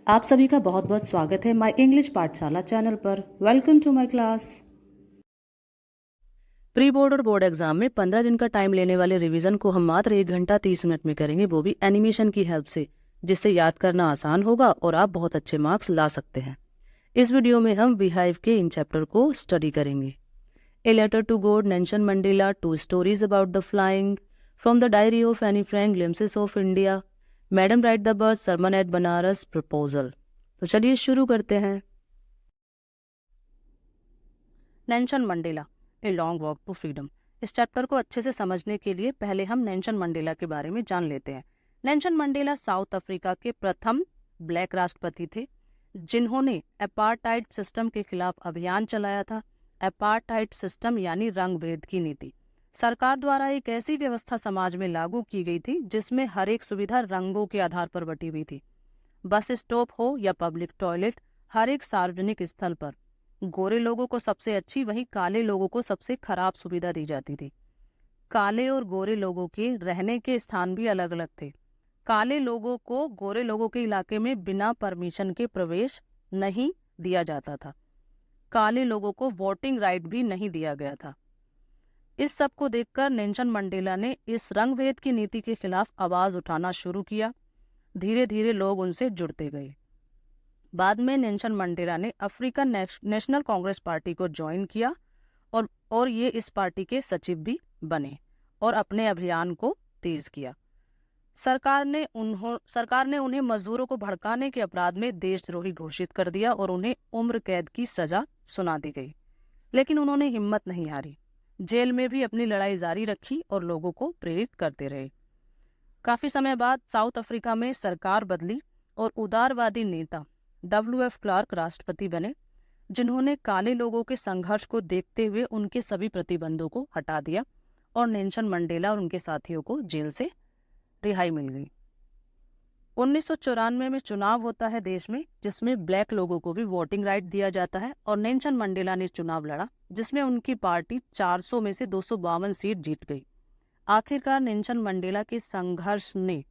आप सभी का बहुत बहुत स्वागत है माय इंग्लिश पाठशाला चैनल पर। Welcome to my class. Pre board और बोर्ड एग्जाम में 15 दिन का टाइम लेने वाले रिवीजन को हम मात्र 1 घंटा 30 मिनट में करेंगे, वो भी एनिमेशन की हेल्प से, जिससे याद करना आसान होगा और आप बहुत अच्छे मार्क्स ला सकते हैं। इस वीडियो में हम बीहाइव के इन चैप्टर को स्टडी करेंगे। A letter to God, Nelson Mandela, 2 stories about the flying, from the diary of Anne Frank, glimpses of India, madam right the bird, sermon at Benares, proposal. तो चलिए शुरू करते हैं। Nelson Mandela, a long walk to freedom. इस chapter को अच्छे से समझने के लिए पहले हम नेल्सन मंडेला के बारे में जान लेते हैं। नेल्सन मंडेला साउथ अफ्रीका के प्रथम ब्लैक राष्ट्रपति थे, जिन्होंने अपार्टाइड सिस्टम के खिलाफ अभियान चलाया था। अपार्टाइड सिस्टम यानी रंग भेद की नीति। सरकार द्वारा एक ऐसी व्यवस्था समाज में लागू की गई थी जिसमें हर एक सुविधा रंगों के आधार पर बटी हुई थी। बस स्टॉप हो या पब्लिक टॉयलेट, हर एक सार्वजनिक स्थल पर गोरे लोगों को सबसे अच्छी, वहीं काले लोगों को सबसे खराब सुविधा दी जाती थी। काले और गोरे लोगों के रहने के स्थान भी अलग अलग थे। काले लोगों को गोरे लोगों के इलाके में बिना परमिशन के प्रवेश नहीं दिया जाता था। काले लोगों को वोटिंग राइट भी नहीं दिया गया था। इस सब को देखकर नेल्सन मंडेला ने इस रंग भेद की नीति के खिलाफ आवाज उठाना शुरू किया। धीरे धीरे लोग उनसे जुड़ते गए। बाद में नेल्सन मंडेला ने अफ्रीकन नेशनल कांग्रेस पार्टी को ज्वाइन किया और ये इस पार्टी के सचिव भी बने और अपने अभियान को तेज किया। सरकार ने उन्हें मजदूरों को भड़काने के अपराध में देशद्रोही घोषित कर दिया और उन्हें उम्र कैद की सजा सुना दी गई। लेकिन उन्होंने हिम्मत नहीं हारी। जेल में भी अपनी लड़ाई जारी रखी और लोगों को प्रेरित करते रहे। काफी समय बाद साउथ अफ्रीका में सरकार बदली और उदारवादी नेता WF क्लार्क राष्ट्रपति बने, जिन्होंने काले लोगों के संघर्ष को देखते हुए उनके सभी प्रतिबंधों को हटा दिया और नेल्सन मंडेला और उनके साथियों को जेल से रिहाई मिल गई। 1994 में चुनाव होता है देश में, जिसमें ब्लैक लोगों को भी वोटिंग राइट दिया जाता है और नेल्सन मंडेला ने चुनाव लड़ा, जिसमें उनकी पार्टी 400 में से 252 सीट जीत गई। आखिरकार नेल्सन मंडेला के संघर्ष ने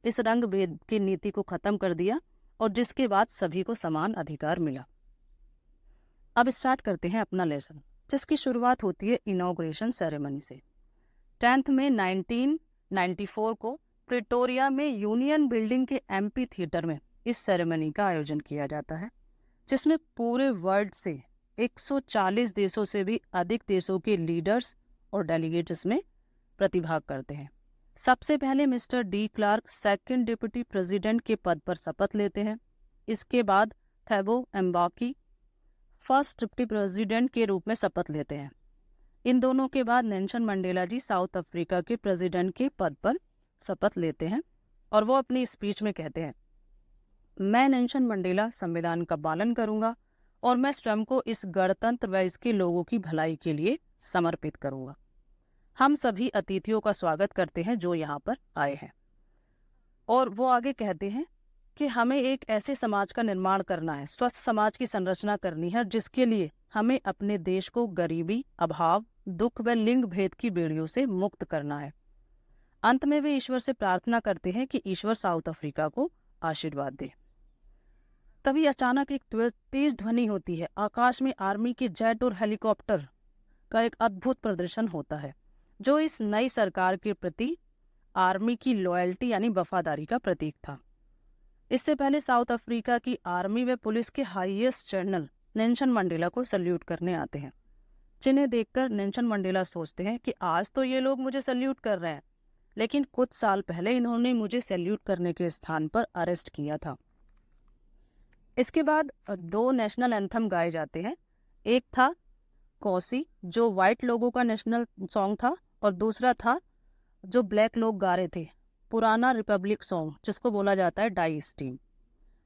इस रंग भेद की नीति को खत्म कर दिया और जिसके बाद सभी को समान अधिकार मिला। अब स्टार्ट करते हैं अपना लेसन, जिसकी शुरुआत होती है इनॉग्रेशन सेरेमनी से। 10th में 1994 को प्रिटोरिया में यूनियन बिल्डिंग के MP थिएटर में इस सेरेमनी का आयोजन किया जाता है, जिसमें पूरे वर्ल्ड से 140 देशों से भी अधिक देशों के लीडर्स और डेलीगेट्स में प्रतिभाग करते हैं। सबसे पहले mister de Klerk second deputy president के पद पर शपथ लेते हैं। इसके बाद थैबो एम्बाकी फर्स्ट डिप्टी प्रेसिडेंट के रूप में शपथ लेते हैं। इन दोनों के बाद नेल्सन मंडेला जी साउथ अफ्रीका के प्रेसिडेंट के पद पर शपथ लेते हैं और वो अपनी स्पीच में कहते हैं, मैं नेल्सन मंडेला संविधान का पालन करूंगा और मैं स्वयं को इस गणतंत्र व इसके लोगों की भलाई के लिए समर्पित करूंगा। हम सभी अतिथियों का स्वागत करते हैं जो यहाँ पर आए हैं। और वो आगे कहते हैं कि हमें एक ऐसे समाज का निर्माण करना है, स्वस्थ समाज की संरचना करनी है, जिसके लिए हमें अपने देश को गरीबी, अभाव, दुख व लिंग भेद की बेड़ियों से मुक्त करना है। अंत में वे ईश्वर से प्रार्थना करते हैं कि ईश्वर साउथ अफ्रीका को आशीर्वाद दे। तभी अचानक एक तेज ध्वनि होती है। आकाश में आर्मी के जेट और हेलीकॉप्टर का एक अद्भुत प्रदर्शन होता है, जो इस नई सरकार के प्रति आर्मी की लॉयल्टी यानी वफादारी का प्रतीक था। इससे पहले साउथ अफ्रीका की आर्मी व पुलिस के हाईएस्ट जनरल नेल्सन मंडेला को सल्यूट करने आते हैं, जिन्हें देखकर नेल्सन मंडेला सोचते हैं कि आज तो ये लोग मुझे सल्यूट कर रहे हैं, लेकिन कुछ साल पहले इन्होंने मुझे सल्यूट करने के स्थान पर अरेस्ट किया था। इसके बाद 2 नेशनल एंथम गाए जाते हैं। एक था कौसी, जो व्हाइट लोगों का नेशनल सॉन्ग था, और दूसरा था जो ब्लैक लोग गा रहे थे, पुराना रिपब्लिक सॉन्ग, जिसको बोला जाता है डाई स्टीम।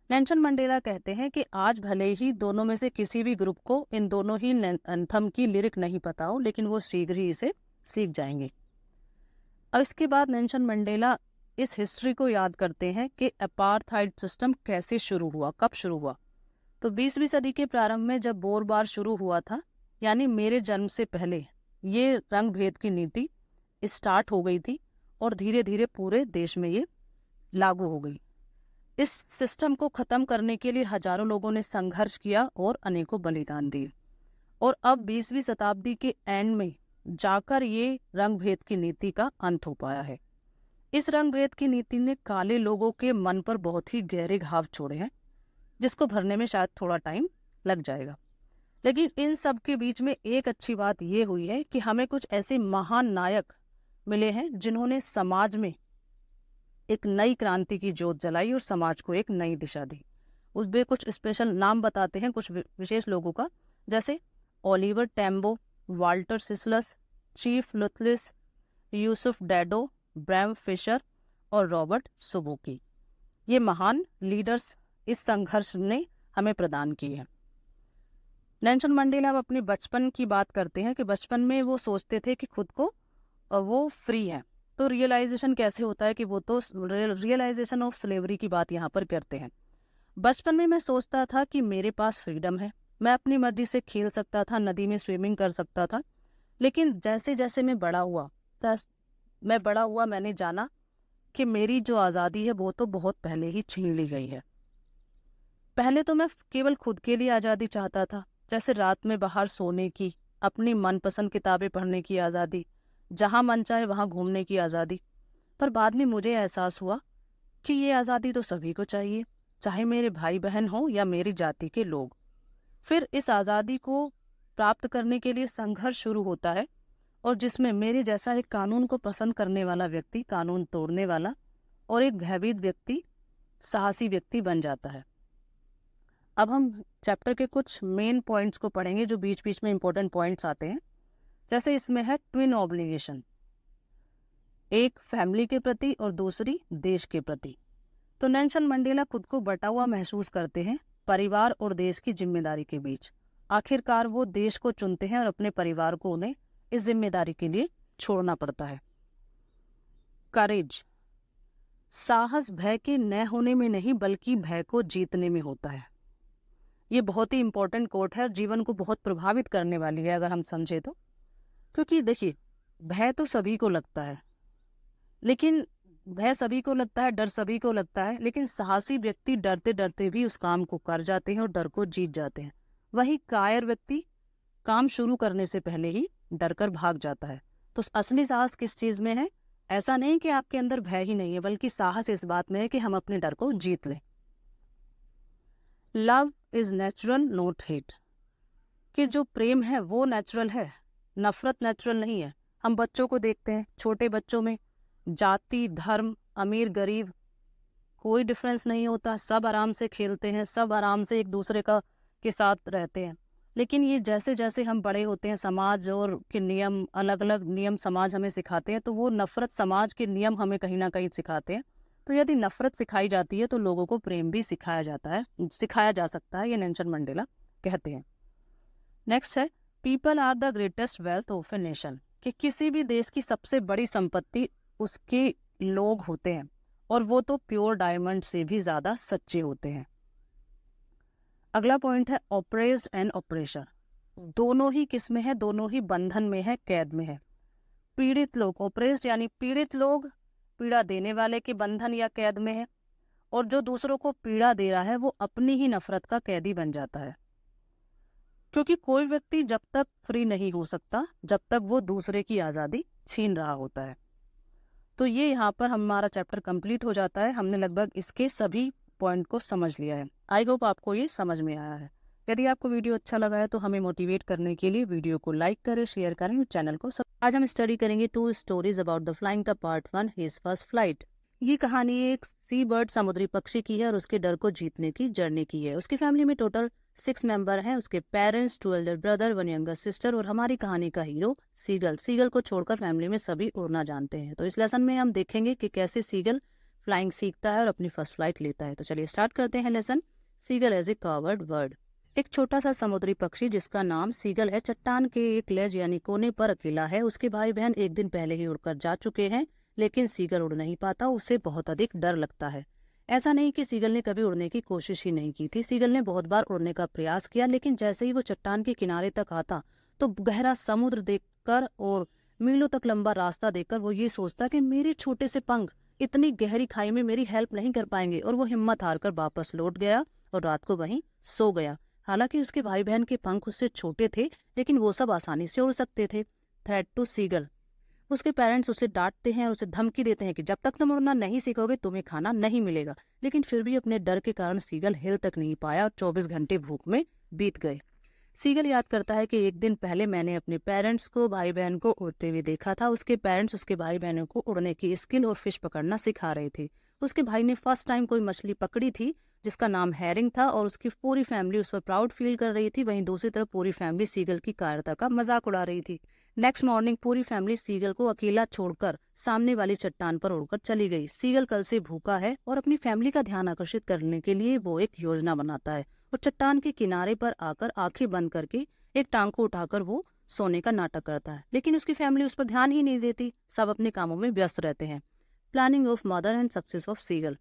नेल्सन मंडेला कहते हैं कि आज भले ही दोनों में से किसी भी ग्रुप को इन दोनों ही एंथम की लिरिक नहीं पता हो, लेकिन वो शीघ्र ही इसे सीख जाएंगे। और इसके बाद नेल्सन मंडेला इस हिस्ट्री को याद करते हैं कि अपार्थाइड सिस्टम कैसे शुरू हुआ, कब शुरू हुआ। तो 20वीं सदी के प्रारंभ में जब बोरबार शुरू हुआ था, यानी मेरे जन्म से पहले, ये रंग भेद की नीति स्टार्ट हो गई थी और धीरे धीरे पूरे देश में ये लागू हो गई। इस सिस्टम को खत्म करने के लिए हजारों लोगों ने संघर्ष किया और अनेकों बलिदान दिए। और अब 20वीं शताब्दी के एंड में जाकर ये रंग भेद की नीति का अंत हो पाया है। इस रंग भेद की नीति ने काले लोगों के मन पर बहुत ही गहरे घाव छोड़े हैं, जिसको भरने में शायद थोड़ा टाइम लग जाएगा। लेकिन इन सब के बीच में एक अच्छी बात ये हुई है कि हमें कुछ ऐसे महान नायक मिले हैं जिन्होंने समाज में एक नई क्रांति की जोत जलाई और समाज को एक नई दिशा दी। उसमें कुछ स्पेशल नाम बताते हैं कुछ विशेष लोगों का, जैसे Oliver Tambo, Walter Sisulu, Chief Luthuli, Yusuf Dadoo, Bram Fischer और रॉबर्ट सुबुकी। ये महान लीडर्स इस संघर्ष ने हमें प्रदान की है। नेल्सन मंडेला अब अपने बचपन की बात करते हैं कि बचपन में वो सोचते थे कि खुद को वो फ्री है। तो रियलाइजेशन कैसे होता है कि वो तो रियलाइजेशन ऑफ स्लेवरी की बात यहाँ पर करते हैं। बचपन में मैं सोचता था कि मेरे पास फ्रीडम है, मैं अपनी मर्जी से खेल सकता था, नदी में स्विमिंग कर सकता था। लेकिन जैसे जैसे मैं बड़ा हुआ मैंने जाना कि मेरी जो आज़ादी है वो तो बहुत पहले ही छीन ली गई है। पहले तो मैं केवल खुद के लिए आज़ादी चाहता था, जैसे रात में बाहर सोने की, अपनी मनपसंद किताबें पढ़ने की आज़ादी, जहाँ मन चाहे वहाँ घूमने की आज़ादी। पर बाद में मुझे एहसास हुआ कि ये आज़ादी तो सभी को चाहिए, चाहे मेरे भाई बहन हो या मेरी जाति के लोग। फिर इस आज़ादी को प्राप्त करने के लिए संघर्ष शुरू होता है, और जिसमें मेरे जैसा एक कानून को पसंद करने वाला व्यक्ति, कानून तोड़ने वाला, और एक भयभीत व्यक्ति, साहसी व्यक्ति बन जाता है। अब हम चैप्टर के कुछ मेन पॉइंट्स को पढ़ेंगे जो बीच बीच में इंपॉर्टेंट पॉइंट्स आते हैं। जैसे इसमें है ट्विन ऑब्लिगेशन, एक फैमिली के प्रति और दूसरी देश के प्रति। तो नेल्सन मंडेला खुद को बटा हुआ महसूस करते हैं परिवार और देश की जिम्मेदारी के बीच। आखिरकार वो देश को चुनते हैं और अपने परिवार को उन्हें इस जिम्मेदारी के लिए छोड़ना पड़ता है। करेज, साहस भय के न होने में नहीं बल्कि भय को जीतने में होता है। ये बहुत ही इंपॉर्टेंट कोट है और जीवन को बहुत प्रभावित करने वाली है अगर हम समझे तो। क्योंकि देखिए, भय तो सभी को लगता है, लेकिन भय सभी को लगता है, डर सभी को लगता है, लेकिन साहसी व्यक्ति डरते डरते भी उस काम को कर जाते हैं और डर को जीत जाते हैं। वही कायर व्यक्ति काम शुरू करने से पहले ही डरकर भाग जाता है। तो असली साहस किस चीज में है? ऐसा नहीं कि आपके अंदर भय ही नहीं है, बल्कि साहस इस बात में है कि हम अपने डर को जीत लें। Love is natural not hate, कि जो प्रेम है वो नेचुरल है, नफरत नेचुरल नहीं है। हम बच्चों को देखते हैं, छोटे बच्चों में जाति, धर्म, अमीर गरीब कोई डिफरेंस नहीं होता, सब आराम से खेलते हैं, सब आराम से एक दूसरे के साथ रहते हैं। लेकिन ये जैसे जैसे हम बड़े होते हैं, समाज और के नियम, अलग अलग नियम समाज हमें सिखाते हैं, तो वो नफरत समाज के नियम हमें कहीं ना कहीं सिखाते हैं। तो यदि नफरत सिखाई जाती है तो लोगों को प्रेम भी सिखाया जा सकता है, ये नेल्सन मंडेला कहते हैं। नेक्स्ट है people are the greatest wealth of a nation, कि किसी भी देश की सबसे बड़ी संपत्ति उसके लोग होते हैं, और वो तो प्योर डायमंड से भी ज्यादा सच्चे होते हैं। अगला पॉइंट है ऑप्रेस्ड एंड ऑपरेशर, दोनों ही किस में है? दोनों ही बंधन में है, कैद में है। पीड़ित लोग, ऑप्रेस्ड यानी पीड़ित लोग पीड़ा देने वाले के बंधन या कैद में है, और जो दूसरों को पीड़ा दे रहा है वो अपनी ही नफरत का कैदी बन जाता है। क्योंकि कोई व्यक्ति जब तक फ्री नहीं हो सकता जब तक वो दूसरे की आज़ादी छीन रहा होता है। तो ये यहाँ पर हमारा चैप्टर कंप्लीट हो जाता है। हमने लगभग इसके सभी पॉइंट को समझ लिया है। आई होप आपको ये समझ में आया है। यदि आपको वीडियो अच्छा लगा है तो हमें मोटिवेट करने के लिए वीडियो को लाइक करें, शेयर करें और चैनल को आज हम स्टडी करेंगे 2 स्टोरीज अबाउट द फ्लाइंग का पार्ट 1, हिज फर्स्ट फ्लाइट। ये कहानी एक सी बर्ड, समुद्री पक्षी की है और उसके डर को जीतने की जर्नी की है। उसकी फैमिली में टोटल 6 मेंबर हैं, उसके parents, 2 Elder brother, 1 younger sister, और हमारी कहानी का हीरो सीगल। सीगल को छोड़कर फैमिली में सभी उड़ना जानते हैं। तो इस लेसन में हम देखेंगे कि कैसे सीगल फ्लाइंग सीखता है और अपनी फर्स्ट फ्लाइट लेता है। तो चलिए स्टार्ट करते हैं lesson. Seagull as a coward bird, एक छोटा सा समुद्री पक्षी जिसका नाम सीगल है, चट्टान के एक लेज यानी कोने पर अकेला है। उसके भाई बहन एक दिन पहले ही उड़कर जा चुके हैं, लेकिन सीगल उड़ नहीं पाता, उसे बहुत अधिक डर लगता है। ऐसा नहीं कि सीगल ने कभी उड़ने की कोशिश ही नहीं की थी, सीगल ने बहुत बार उड़ने का प्रयास किया, लेकिन जैसे ही वो चट्टान के किनारे तक आता तो गहरा समुद्र देखकर और मीलों तक लंबा रास्ता देखकर वो ये सोचता कि मेरे छोटे से पंख इतनी गहरी खाई में मेरी हेल्प नहीं कर पाएंगे। और वो हिम्मत हारकर वापस लौट गया और रात को वहीं सो गया। हालांकि उसके भाई बहन के पंख उससे छोटे थे, लेकिन वो सब आसानी से उड़ सकते थे। Threat to seagull. उसके पेरेंट्स उसे डांटते हैं और उसे धमकी देते हैं कि जब तक तुम उड़ना नहीं सीखोगे तुम्हें खाना नहीं मिलेगा। लेकिन फिर भी अपने डर के कारण सीगल हिल तक नहीं पाया और 24 घंटे भूख में बीत गए। सीगल याद करता है कि एक दिन पहले मैंने अपने पेरेंट्स को, भाई बहन को उड़ते हुए देखा था। उसके पेरेंट्स उसके भाई बहनों को उड़ने की स्किल और फिश पकड़ना सिखा रहे थे। उसके भाई ने फर्स्ट टाइम कोई मछली पकड़ी थी जिसका नाम हैरिंग था और उसकी पूरी फैमिली उस पर प्राउड फील कर रही थी। वहीं दूसरी तरफ पूरी फैमिली सीगल की कायरता का मजाक उड़ा रही थी। नेक्स्ट मॉर्निंग पूरी फैमिली सीगल को अकेला छोड़कर सामने वाली चट्टान पर उड़कर चली गई। सीगल कल से भूखा है और अपनी फैमिली का ध्यान आकर्षित करने के लिए वो एक योजना बनाता है और चट्टान के किनारे पर आकर आंखें बंद करके एक टांग को उठाकर वो सोने का नाटक करता है। लेकिन उसकी फैमिली उस पर ध्यान ही नहीं देती, सब अपने कामों में व्यस्त रहते हैं। Planning of mother and success of seagull.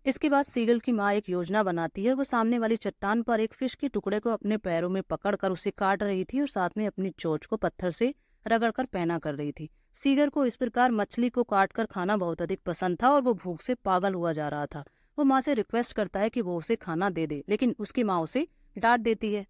इसके बाद सीगल की माँ एक योजना बनाती है। वो सामने वाली चट्टान पर एक फिश के टुकड़े को अपने पैरों में पकड़कर उसे काट रही थी और साथ में अपनी चोंच को पत्थर से रगड़कर पैना कर रही थी। सीगल को इस प्रकार मछली को काटकर खाना बहुत अधिक पसंद था और वो भूख से पागल हुआ जा रहा था। वो माँ से रिक्वेस्ट करता है कि वो उसे खाना दे दे, लेकिन उसकी माँ उसे डांट देती है।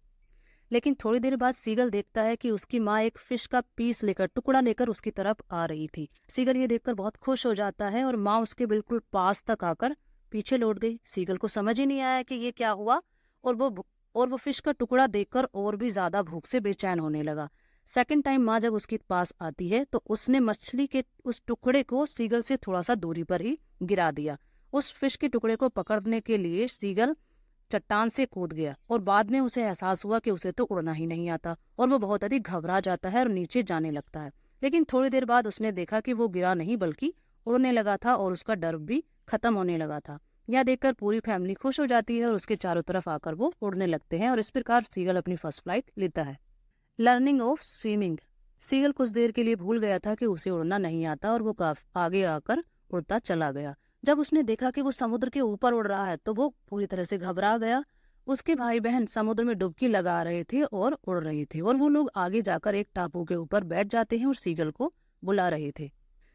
लेकिन थोड़ी देर बाद सीगल देखता है कि उसकी माँ एक फिश का पीस लेकर, टुकड़ा लेकर उसकी तरफ आ रही थी। सीगल ये देखकर बहुत खुश हो जाता है और माँ उसके बिल्कुल पास तक आकर पीछे लौट गई। सीगल को समझ ही नहीं आया कि ये क्या हुआ और वो फिश का टुकड़ा देखकर और भी ज्यादा भूख से बेचैन होने लगा। सेकंड टाइम माँ जब उसके पास आती है तो उसने मछली के उस टुकड़े को सीगल से थोड़ा सा दूरी पर ही गिरा दिया। उस फिश के टुकड़े को पकड़ने के लिए सीगल चट्टान से कूद गया और बाद में उसे एहसास हुआ कि उसे तो उड़ना ही नहीं आता और वो बहुत अधिक घबरा जाता है और नीचे जाने लगता है। लेकिन थोड़ी देर बाद उसने देखा कि वो गिरा नहीं बल्कि उड़ने लगा था और उसका डर भी खत्म होने लगा था। यह देखकर पूरी फैमिली खुश हो जाती है और उसके चारों तरफ आकर वो उड़ने लगते हैं और इस प्रकार सीगल अपनी फर्स्ट फ्लाइट लेता है। Learning of swimming. सीगल कुछ देर के लिए भूल गया था कि उसे उड़ना नहीं आता और वो काफी आगे आकर उड़ता चला गया। जब उसने देखा कि वो समुद्र के ऊपर उड़ रहा है तो वो पूरी तरह से घबरा गया। उसके भाई बहन समुद्र में डुबकी लगा रहे थे और उड़ रहे थे और वो लोग आगे जाकर एक टापू के ऊपर बैठ जाते हैं और सीगल को बुला रहे थे।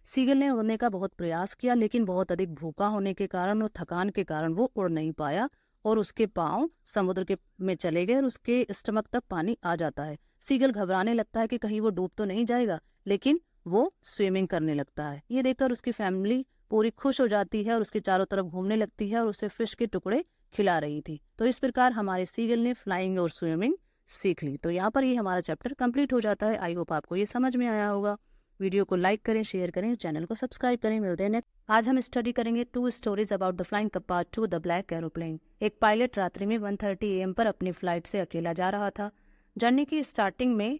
सीगल ने उड़ने का बहुत प्रयास किया, लेकिन बहुत अधिक भूखा होने के कारण और थकान के कारण वो उड़ नहीं पाया और उसके पांव समुद्र के में चले गए और उसके स्टमक तक पानी आ जाता है। सीगल घबराने लगता है कि कहीं वो डूब तो नहीं जाएगा, लेकिन वो स्विमिंग करने लगता है। ये देखकर उसकी फैमिली पूरी खुश हो जाती है और उसके चारों तरफ घूमने लगती है और उसे फिश के टुकड़े खिला रही थी। तो इस प्रकार हमारे सीगल ने फ्लाइंग और स्विमिंग सीख ली। तो यहाँ पर ये हमारा चैप्टर कंप्लीट हो जाता है। आई होप आपको ये समझ में आया होगा। वीडियो को लाइक करें, शेयर करें, चैनल को सब्सक्राइब करें। मिलते हैं नेक्स्ट। आज हम स्टडी करेंगे 2 stories about the flying cup part 2 the black aeroplane. एक पायलट रात्रि में 1:30 AM पर अपनी फ्लाइट से अकेला जा रहा था। जर्नी की स्टार्टिंग में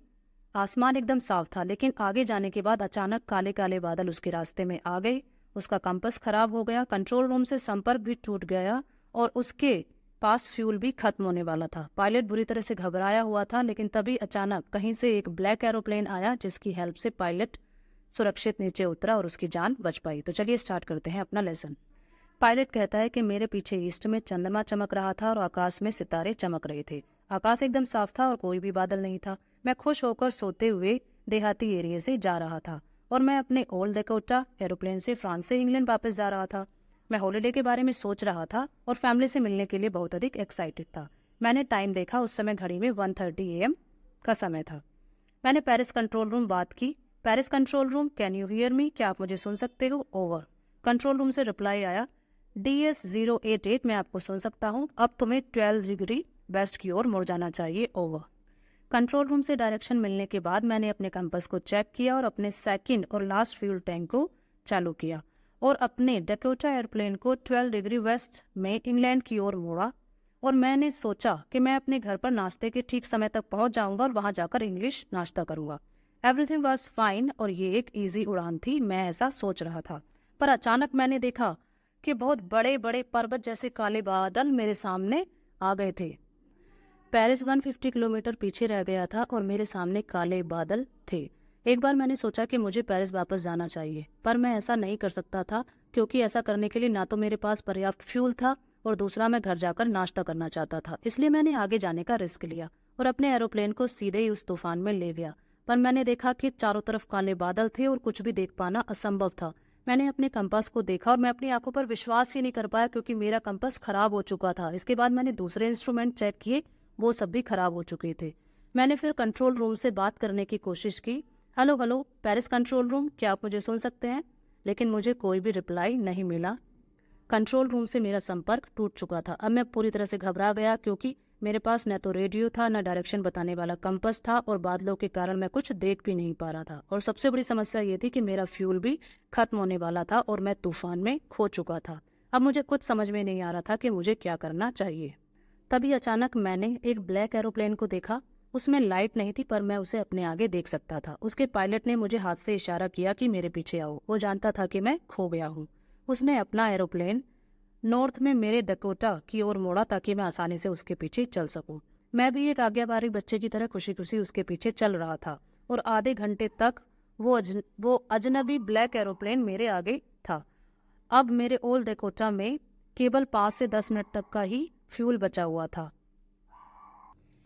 आसमान एकदम साफ था, लेकिन आगे जाने के बाद अचानक काले काले बादल उसके रास्ते में आ गए। उसका कंपास खराब हो गया, कंट्रोल रूम से संपर्क भी टूट गया और उसके पास फ्यूल भी खत्म होने वाला था। पायलट बुरी तरह से घबराया हुआ था, लेकिन तभी अचानक कहीं से एक ब्लैक एरोप्लेन आया जिसकी हेल्प से पायलट सुरक्षित नीचे उतरा और उसकी जान बच पाई। तो चलिए स्टार्ट करते हैं अपना लेसन। पायलट कहता है कि मेरे पीछे ईस्ट में चंद्रमा चमक रहा था और आकाश में सितारे चमक रहे थे। आकाश एकदम साफ था और कोई भी बादल नहीं था। मैं खुश होकर सोते हुए देहाती एरिया से जा रहा था और मैं अपने ओल्ड डेकोटा एरोप्लेन से फ्रांस से इंग्लैंड वापस जा रहा था। मैं हॉलिडे के बारे में सोच रहा था और फैमिली से मिलने के लिए बहुत अधिक एक्साइटेड था। मैंने टाइम देखा, उस समय घड़ी में 1:30 AM का समय था। मैंने पेरिस कंट्रोल रूम बात की। Paris control room, can you hear me? क्या आप मुझे सुन सकते हो? ओवर। कंट्रोल रूम से रिप्लाई आया, DS088, मैं आपको सुन सकता हूँ। अब तुम्हें 12 डिग्री वेस्ट की ओर मुड़ जाना चाहिए। ओवर। कंट्रोल रूम से डायरेक्शन मिलने के बाद मैंने अपने कंपास को चेक किया और अपने सेकंड और लास्ट फ्यूल टैंक को चालू किया और अपने डकोटा एयरप्लेन को 12 डिग्री वेस्ट में इंग्लैंड की ओर मोड़ा और मैंने सोचा कि मैं अपने घर पर नाश्ते के ठीक समय तक पहुंच जाऊंगा और वहां जाकर इंग्लिश नाश्ता करूंगा। एवरीथिंग वाज फाइन और ये एक इजी उड़ान थी, मैं ऐसा सोच रहा था। पर अचानक मैंने देखा कि बहुत बड़े बड़े पर्वत जैसे काले बादल मेरे सामने आ गए थे। पेरिस 150 किलोमीटर पीछे रह गया था और मेरे सामने काले बादल थे। एक बार मैंने सोचा कि मुझे पेरिस वापस जाना चाहिए, पर मैं ऐसा नहीं कर सकता था क्योंकि ऐसा करने के लिए ना तो मेरे पास पर्याप्त फ्यूल था और दूसरा मैं घर जाकर नाश्ता करना चाहता था। इसलिए मैंने आगे जाने का रिस्क लिया और अपने एरोप्लेन को सीधे ही उस तूफान में ले गया। पर मैंने देखा कि चारों तरफ काले बादल थे और कुछ भी देख पाना असंभव था। मैंने अपने कंपास को देखा और मैं अपनी आंखों पर विश्वास ही नहीं कर पाया, क्योंकि मेरा कंपास खराब हो चुका था। इसके बाद मैंने दूसरे इंस्ट्रूमेंट चेक किए, वो सब भी खराब हो चुके थे। मैंने फिर कंट्रोल रूम से बात करने की कोशिश की। Hello hello Paris control room, क्या आप मुझे सुन सकते हैं? लेकिन मुझे कोई भी रिप्लाई नहीं मिला। कंट्रोल रूम से मेरा संपर्क टूट चुका था। अब मैं पूरी तरह से घबरा गया, क्योंकि मेरे पास न तो रेडियो था, न डायरेक्शन बताने वाला कंपास था, और बादलों के कारण मैं कुछ देख भी नहीं पा रहा था। और सबसे बड़ी समस्या ये थी कि मेरा फ्यूल भी खत्म होने वाला था और मैं तूफान में खो चुका था। अब मुझे कुछ समझ में नहीं आ रहा था कि मुझे क्या करना चाहिए। तभी अचानक मैंने एक ब्लैक एरोप्लेन को देखा। उसमें लाइट नहीं थी, पर मैं उसे अपने आगे देख सकता था। उसके पायलट ने मुझे हाथ से इशारा किया कि मेरे पीछे आओ। वो जानता था कि मैं खो गया हूँ। उसने अपना एरोप्लेन नॉर्थ में मेरे डकोटा की ओर मोड़ा, ताकि मैं आसानी से उसके पीछे चल सकूं। मैं भी एक आज्ञाकारी बच्चे की तरह खुशी खुशी उसके पीछे चल रहा था, और आधे घंटे तक वो अजनबी ब्लैक एरोप्लेन मेरे आगे था। अब मेरे ओल्ड डकोटा में केवल 5 से 10 मिनट तक का ही फ्यूल बचा हुआ था।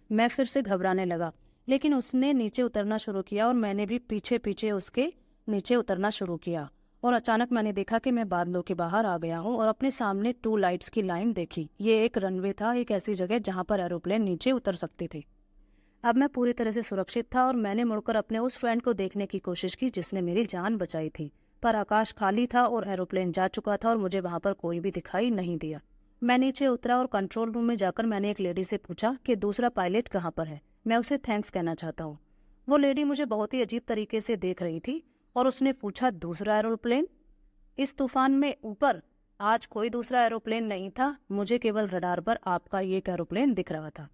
मैं फिर से घबराने लगा, लेकिन उसने नीचे उतरना शुरू किया और मैंने भी पीछे पीछे उसके नीचे उतरना शुरू किया। और अचानक मैंने देखा कि मैं बादलों के बाहर आ गया हूँ और अपने सामने 2 लाइट्स की लाइन देखी। ये एक रनवे था, एक ऐसी जगह जहाँ पर एरोप्लेन नीचे उतर सकते थे। अब मैं पूरी तरह से सुरक्षित था और मैंने मुड़कर अपने उस फ्रेंड को देखने की कोशिश की जिसने मेरी जान बचाई थी। पर आकाश खाली था और एरोप्लेन जा चुका था और मुझे वहां पर कोई भी दिखाई नहीं दिया। मैं नीचे उतरा और कंट्रोल रूम में जाकर मैंने एक लेडी से पूछा कि दूसरा पायलट कहाँ पर है, मैं उसे थैंक्स कहना चाहता हूँ। वो लेडी मुझे बहुत ही अजीब तरीके से देख रही थी और उसने पूछा, दूसरा एरोप्लेन? इस तूफान में ऊपर आज कोई दूसरा एरोप्लेन नहीं था, मुझे केवल रडार पर आपका ये एरोप्लेन दिख रहा था।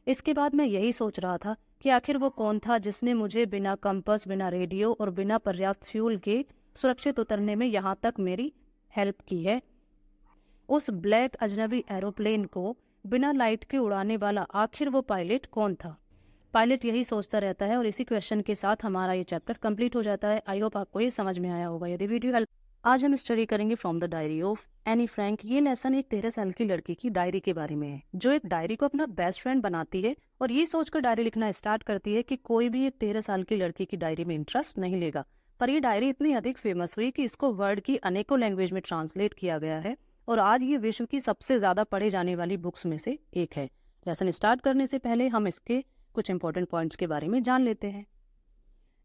इसके बाद मैं यही सोच रहा था कि आखिर वो कौन था जिसने मुझे बिना कंपास, बिना रेडियो और बिना पर्याप्त फ्यूल के सुरक्षित उतरने में यहाँ तक मेरी हेल्प की है। उस ब्लैक अजनबी एरोप्लेन को बिना लाइट के उड़ाने वाला आखिर वो पायलट कौन था? पायलट यही सोचता रहता है, और इसी क्वेश्चन के साथ हमारा ये चैप्टर कंप्लीट हो जाता है। आई होप आपको ये समझ में आया होगा। यदि वीडियो हेल्प आज हम स्टडी करेंगे from the diary of Anne Frank. ये लेसन एक 13 साल की लड़की की डायरी के बारे में है, जो एक डायरी को अपना बेस्ट फ्रेंड बनाती है और ये सोचकर डायरी लिखना स्टार्ट करती है कि कोई भी एक 13 साल की लड़की की डायरी में इंटरेस्ट नहीं लेगा। पर ये डायरी इतनी अधिक फेमस हुई कि इसको वर्ल्ड की अनेकों लैंग्वेज में ट्रांसलेट किया गया है और आज ये विश्व की सबसे ज्यादा पढ़े जाने वाली बुक्स में से एक है। लेसन स्टार्ट करने से पहले हम इसके कुछ इंपॉर्टेंट पॉइंट्स के बारे में जान लेते हैं।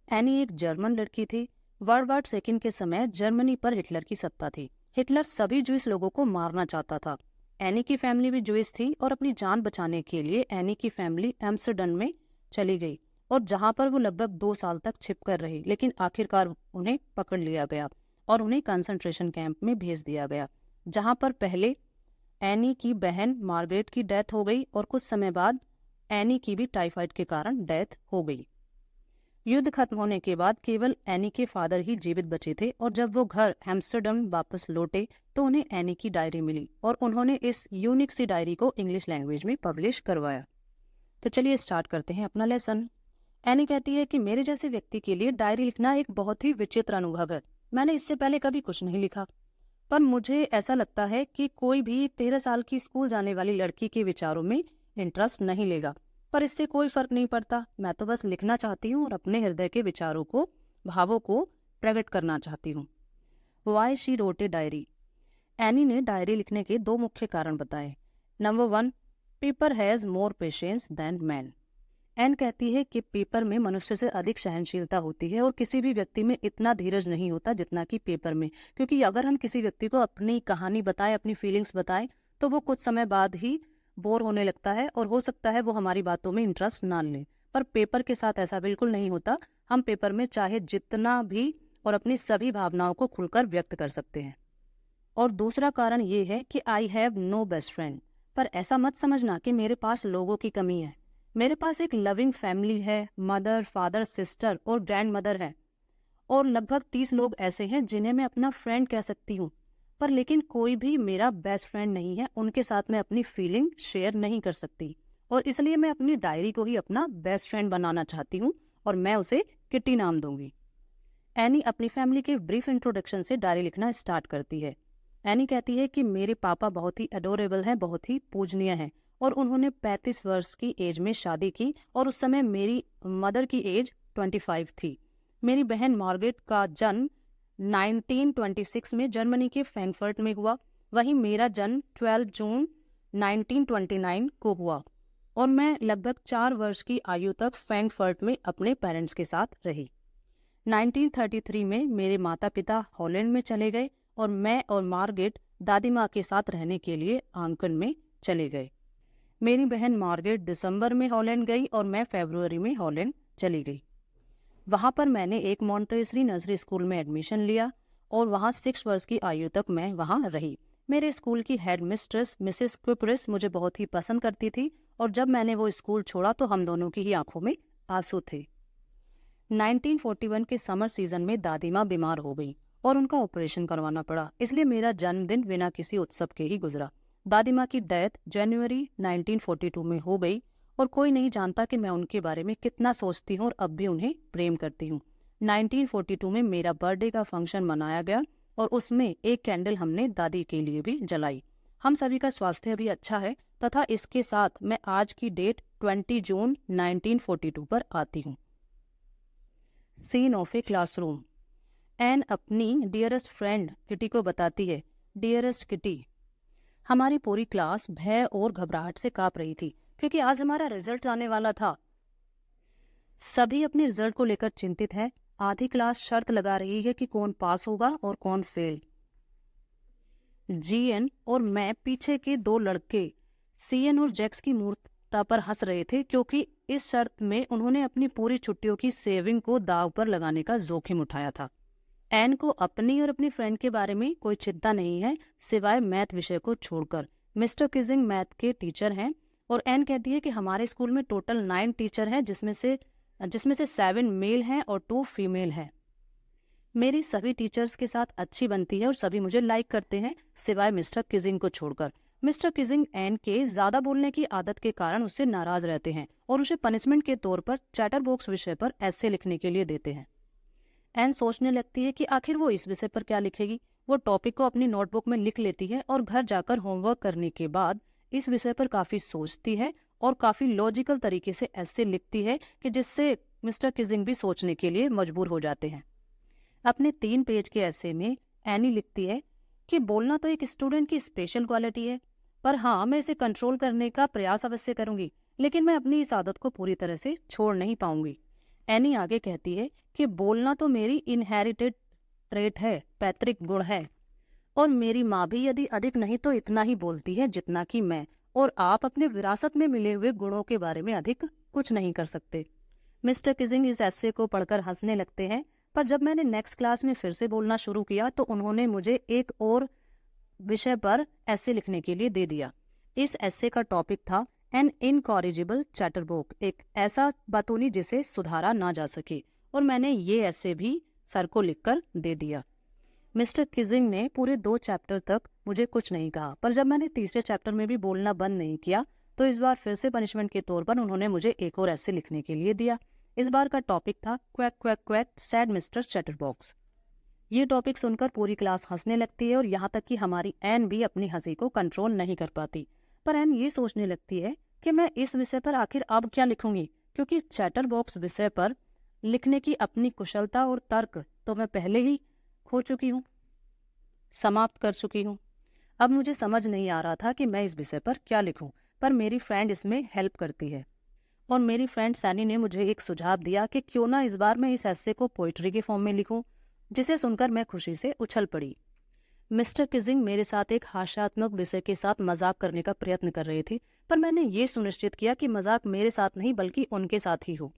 एनी एक जर्मन लड़की थी। वर्ल्ड वार सेकेंड के समय जर्मनी पर हिटलर की सत्ता थी। हिटलर सभी जूइश लोगों को मारना चाहता था। एनी की फैमिली भी जूइश थी और अपनी जान बचाने के लिए एनी की फैमिली एम्स्टर्डम में चली गई, और जहां पर वो लगभग 2 साल तक छिप कर रही। लेकिन आखिरकार उन्हें पकड़ लिया गया और उन्हें कंसंट्रेशन कैंप में भेज दिया गया, जहां पर पहले एनी की बहन मार्गरेट की डेथ हो गई और कुछ समय बाद एनी की भी टाइफाइड के कारण डेथ हो गई। युद्ध खत्म होने के बाद केवल एनी के फादर ही जीवित बचे थे, और जब वो घर एम्स्टर्डम वापस लौटे तो उन्हें एनी की डायरी मिली और उन्होंने इस यूनिक सी डायरी को इंग्लिश लैंग्वेज में पब्लिश करवाया। तो चलिए स्टार्ट करते हैं अपना लेसन। एनी कहती है कि मेरे जैसे व्यक्ति के लिए डायरी लिखना एक बहुत ही विचित्र अनुभव है। मैंने इससे पहले कभी कुछ नहीं लिखा, पर मुझे ऐसा लगता है कि कोई भी 13 साल की स्कूल जाने वाली लड़की के विचारों में इंटरेस्ट नहीं लेगा। पर इससे कोई फर्क नहीं पड़ता, मैं तो बस लिखना चाहती हूँ और अपने हृदय के विचारों को, भावों को प्रकट करना चाहती हूँ। Why she wrote a diary. Anne ने डायरी लिखने के 2 मुख्य कारण बताए। Number 1, paper has more patience than man. Anne कहती है कि पेपर में मनुष्य से अधिक सहनशीलता होती है और किसी भी व्यक्ति में इतना धीरज नहीं होता जितना कि पेपर में। क्योंकि अगर हम किसी व्यक्ति को अपनी कहानी बताएं, अपनी फीलिंग्स बताएं, तो वो कुछ समय बाद ही बोर होने लगता है और हो सकता है वो हमारी बातों में इंटरेस्ट ना ले। पर पेपर के साथ ऐसा बिल्कुल नहीं होता। हम पेपर में चाहे जितना भी और अपनी सभी भावनाओं को खुलकर व्यक्त कर सकते हैं। और दूसरा कारण ये है कि I have no best friend. पर ऐसा मत समझना कि मेरे पास लोगों की कमी है। मेरे पास एक लविंग फैमिली है, मदर, फादर, सिस्टर और ग्रैंड मदर है, और लगभग 30 लोग ऐसे हैं जिन्हें मैं अपना फ्रेंड कह सकती हूँ। पर लेकिन कोई भी मेरा बेस्ट फ्रेंड नहीं है, उनके साथ मैं अपनी फीलिंग शेयर नहीं कर सकती, और इसलिए मैं अपनी डायरी को ही अपना बेस्ट फ्रेंड बनाना चाहती हूँ और मैं उसे किट्टी नाम दूंगी। एनी अपनी फैमिली के ब्रीफ इंट्रोडक्शन से डायरी लिखना स्टार्ट करती है। एनी कहती है कि मेरे पापा बहुत ही एडोरेबल हैं, बहुत ही पूजनीय हैं, और उन्होंने 35 वर्ष की एज में शादी की, और उस समय मेरी मदर की एज 25 थी। मेरी बहन मार्गरेट का जन्म 1926 में जर्मनी के फ्रैंकफर्ट में हुआ। वहीं मेरा जन्म 12 जून 1929 को हुआ और मैं लगभग 4 वर्ष की आयु तक फ्रैंकफर्ट में अपने पेरेंट्स के साथ रही। 1933 में मेरे माता पिता हॉलैंड में चले गए और मैं और मार्गरेट दादी माँ के साथ रहने के लिए आंकन में चले गए। मेरी बहन मार्गरेट दिसंबर में हॉलैंड गई और मैं फरवरी में हॉलैंड चली गई। वहाँ पर मैंने एक मॉन्टेसरी नर्सरी स्कूल में एडमिशन लिया और वहाँ 6 वर्ष की आयु तक मैं वहाँ रही। मेरे स्कूल की हेड मिस्ट्रेस मिसेस क्विपरिस मुझे बहुत ही पसंद करती थी और जब मैंने वो स्कूल छोड़ा तो हम दोनों की ही आंखों में आंसू थे। 1941 के समर सीजन में दादी माँ बीमार हो गई और उनका ऑपरेशन करवाना पड़ा, इसलिए मेरा जन्मदिन बिना किसी उत्सव के ही गुजरा। दादी माँ की डेथ जनवरी 1942 में हो गई और कोई नहीं जानता कि मैं उनके बारे में कितना सोचती हूँ और अब भी उन्हें प्रेम करती हूँ। 1942 में मेरा बर्थडे का फंक्शन मनाया गया और उसमें एक कैंडल हमने दादी के लिए भी जलाई। हम सभी का स्वास्थ्य भी अच्छा है तथा इसके साथ मैं आज की डेट 20 जून 1942 पर आती हूँ। Scene of a classroom. Anne अपनी डियरेस्ट फ्रेंड किटी को बताती है, डियरेस्ट किटी, हमारी पूरी क्लास भय और घबराहट से कांप रही थी क्योंकि आज हमारा रिजल्ट आने वाला था। सभी अपने रिजल्ट को लेकर चिंतित है। आधी क्लास शर्त लगा रही है कि कौन पास होगा और कौन फेल। जीएन और मैं पीछे के 2 लड़के सीएन और जैक्स की मूर्खता पर हंस रहे थे क्योंकि इस शर्त में उन्होंने अपनी पूरी छुट्टियों की सेविंग को दाव पर लगाने का जोखिम उठाया था। एन को अपनी और अपनी फ्रेंड के बारे में कोई चिंता नहीं है सिवाय मैथ विषय को छोड़कर। मिस्टर किजिंग मैथ के टीचर हैं और एन कहती है कि हमारे स्कूल में टोटल 9 टीचर हैं जिसमें से 7 मेल हैं और 2 फीमेल हैं। मेरी सभी टीचर्स के साथ अच्छी बनती है और सभी मुझे लाइक करते हैं सिवाय मिस्टर किजिंग को छोड़कर। मिस्टर किजिंग एन के ज्यादा बोलने की आदत के कारण उससे नाराज रहते हैं और उसे पनिशमेंट के तौर पर चैटर बॉक्स विषय पर एस्से लिखने के लिए देते हैं। एन सोचने लगती है कि आखिर वो इस विषय पर क्या लिखेगी। वो टॉपिक को अपनी नोटबुक में लिख लेती है और घर जाकर होमवर्क करने के बाद इस विषय पर काफी सोचती है और काफी लॉजिकल तरीके से ऐसे लिखती है कि जिससे मिस्टर किजिंग भी सोचने के लिए मजबूर हो जाते हैं। अपने 3 पेज के ऐसे में एनी लिखती है कि बोलना तो एक स्टूडेंट की स्पेशल क्वालिटी है, पर हाँ मैं इसे कंट्रोल करने का प्रयास अवश्य करूंगी, लेकिन मैं अपनी इस आदत को पूरी तरह से छोड़ नहीं पाऊंगी। एनी आगे कहती है कि बोलना तो मेरी इनहेरिटेड ट्रेट है, पैतृक गुण है, और मेरी माँ भी यदि अधिक नहीं तो इतना ही बोलती है जितना कि मैं, और आप अपने विरासत में मिले हुए गुणों के बारे में अधिक कुछ नहीं कर सकते। मिस्टर किजिंग इस ऐसे को पढ़कर हंसने लगते हैं, पर जब मैंने नेक्स्ट क्लास में फिर से बोलना शुरू किया तो उन्होंने मुझे एक और विषय पर ऐसे लिखने के लिए दे दिया। इस ऐसे का टॉपिक था एन इनकॉरिजिबल चैटरबॉक, एक ऐसा बातूनी जिसे सुधारा ना जा सके, और मैंने ये ऐसे भी सर को लिखकर दे दिया। मिस्टर किजिंग ने पूरे 2 चैप्टर तक मुझे कुछ नहीं कहा, पर जब मैंने तीसरे चैप्टर में भी बोलना बंद नहीं किया तो इस बार फिर से पनिशमेंट के तौर पर उन्होंने मुझे एक और ऐसे लिखने के लिए दिया। इस बार का टॉपिक था quack quack quack sad mister chatterbox. ये टॉपिक सुनकर पूरी क्लास हंसने लगती है और यहाँ तक कि हमारी एन भी अपनी हंसी को कंट्रोल नहीं कर पाती। पर एन ये सोचने लगती है कि मैं इस विषय पर आखिर अब क्या लिखूंगी, क्योंकि चैटरबॉक्स विषय पर लिखने की अपनी कुशलता और तर्क तो मैं पहले ही खो चुकी हूँ, समाप्त कर चुकी हूँ। अब मुझे समझ नहीं आ रहा था कि मैं इस विषय पर क्या लिखूं, पर मेरी फ्रेंड इसमें हेल्प करती है और मेरी फ्रेंड सैनी ने मुझे एक सुझाव दिया कि क्यों ना इस बार मैं इस ऐसे को पोइट्री के फॉर्म में लिखूं, जिसे सुनकर मैं खुशी से उछल पड़ी। मिस्टर किजिंग मेरे साथ एक हास्यात्मक विषय के साथ मजाक करने का प्रयत्न कर रहे थे, पर मैंने ये सुनिश्चित किया कि मजाक मेरे साथ नहीं बल्कि उनके साथ ही हो।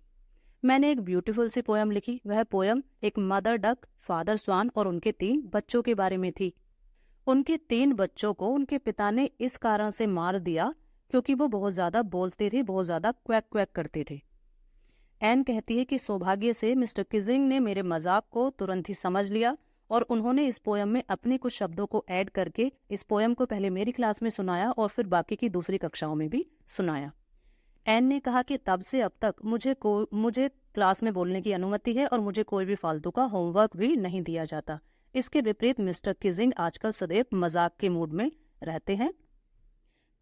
मैंने एक ब्यूटीफुल सी पोयम लिखी। वह पोयम एक मदर डक, फादर स्वान और उनके 3 बच्चों के बारे में थी। उनके 3 बच्चों को उनके पिता ने इस कारण से मार दिया क्योंकि वो बहुत ज्यादा बोलते थे, बहुत ज्यादा क्वैक क्वैक करते थे। एन कहती है कि सौभाग्य से मिस्टर किजिंग ने मेरे मजाक को तुरंत ही समझ लिया और उन्होंने इस पोयम में अपने कुछ शब्दों को ऐड करके इस पोयम को पहले मेरी क्लास में सुनाया और फिर बाकी की दूसरी कक्षाओं में भी सुनाया। एन ने कहा कि तब से अब तक मुझे क्लास में बोलने की अनुमति है और मुझे कोई भी फालतू का होमवर्क भी नहीं दिया जाता। इसके विपरीत मिस्टर किजिंग आजकल सदैव मजाक के मूड में रहते हैं।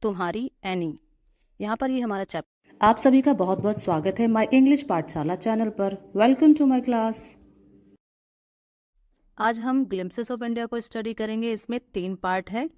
तुम्हारी एनी। यहाँ पर ये हमारा चैप्टर। आप सभी का बहुत बहुत स्वागत है माय इंग्लिश पाठशाला चैनल पर। Welcome to my class. आज हम ग्लिम्पसेस ऑफ इंडिया को स्टडी करेंगे। इसमें 3 पार्ट है।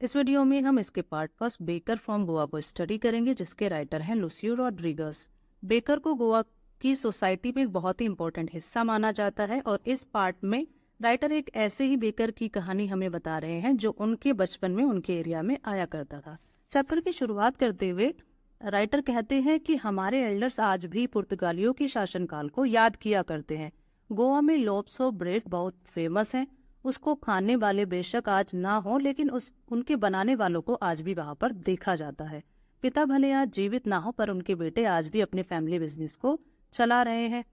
इस वीडियो में हम इसके part first baker from Goa को स्टडी करेंगे, जिसके राइटर हैं लुसियो रॉड्रिगस। बेकर को गोवा की सोसाइटी में एक बहुत ही इंपॉर्टेंट हिस्सा माना जाता है और इस पार्ट में राइटर एक ऐसे ही बेकर की कहानी हमें बता रहे हैं जो उनके बचपन में उनके एरिया में आया करता था। चैप्टर की शुरुआत करते हुए राइटर कहते हैं कि हमारे एल्डर्स आज भी पुर्तगालियों के शासनकाल को याद किया करते हैं। गोवा में लोप्स ऑफ ब्रेड बहुत फेमस है। उसको खाने वाले बेशक आज ना हो, लेकिन उनके बनाने वालों को आज भी वहां पर देखा जाता है। पिता भले आज जीवित ना हो, पर उनके बेटे आज भी अपने फैमिली बिजनेस को चला रहे हैं।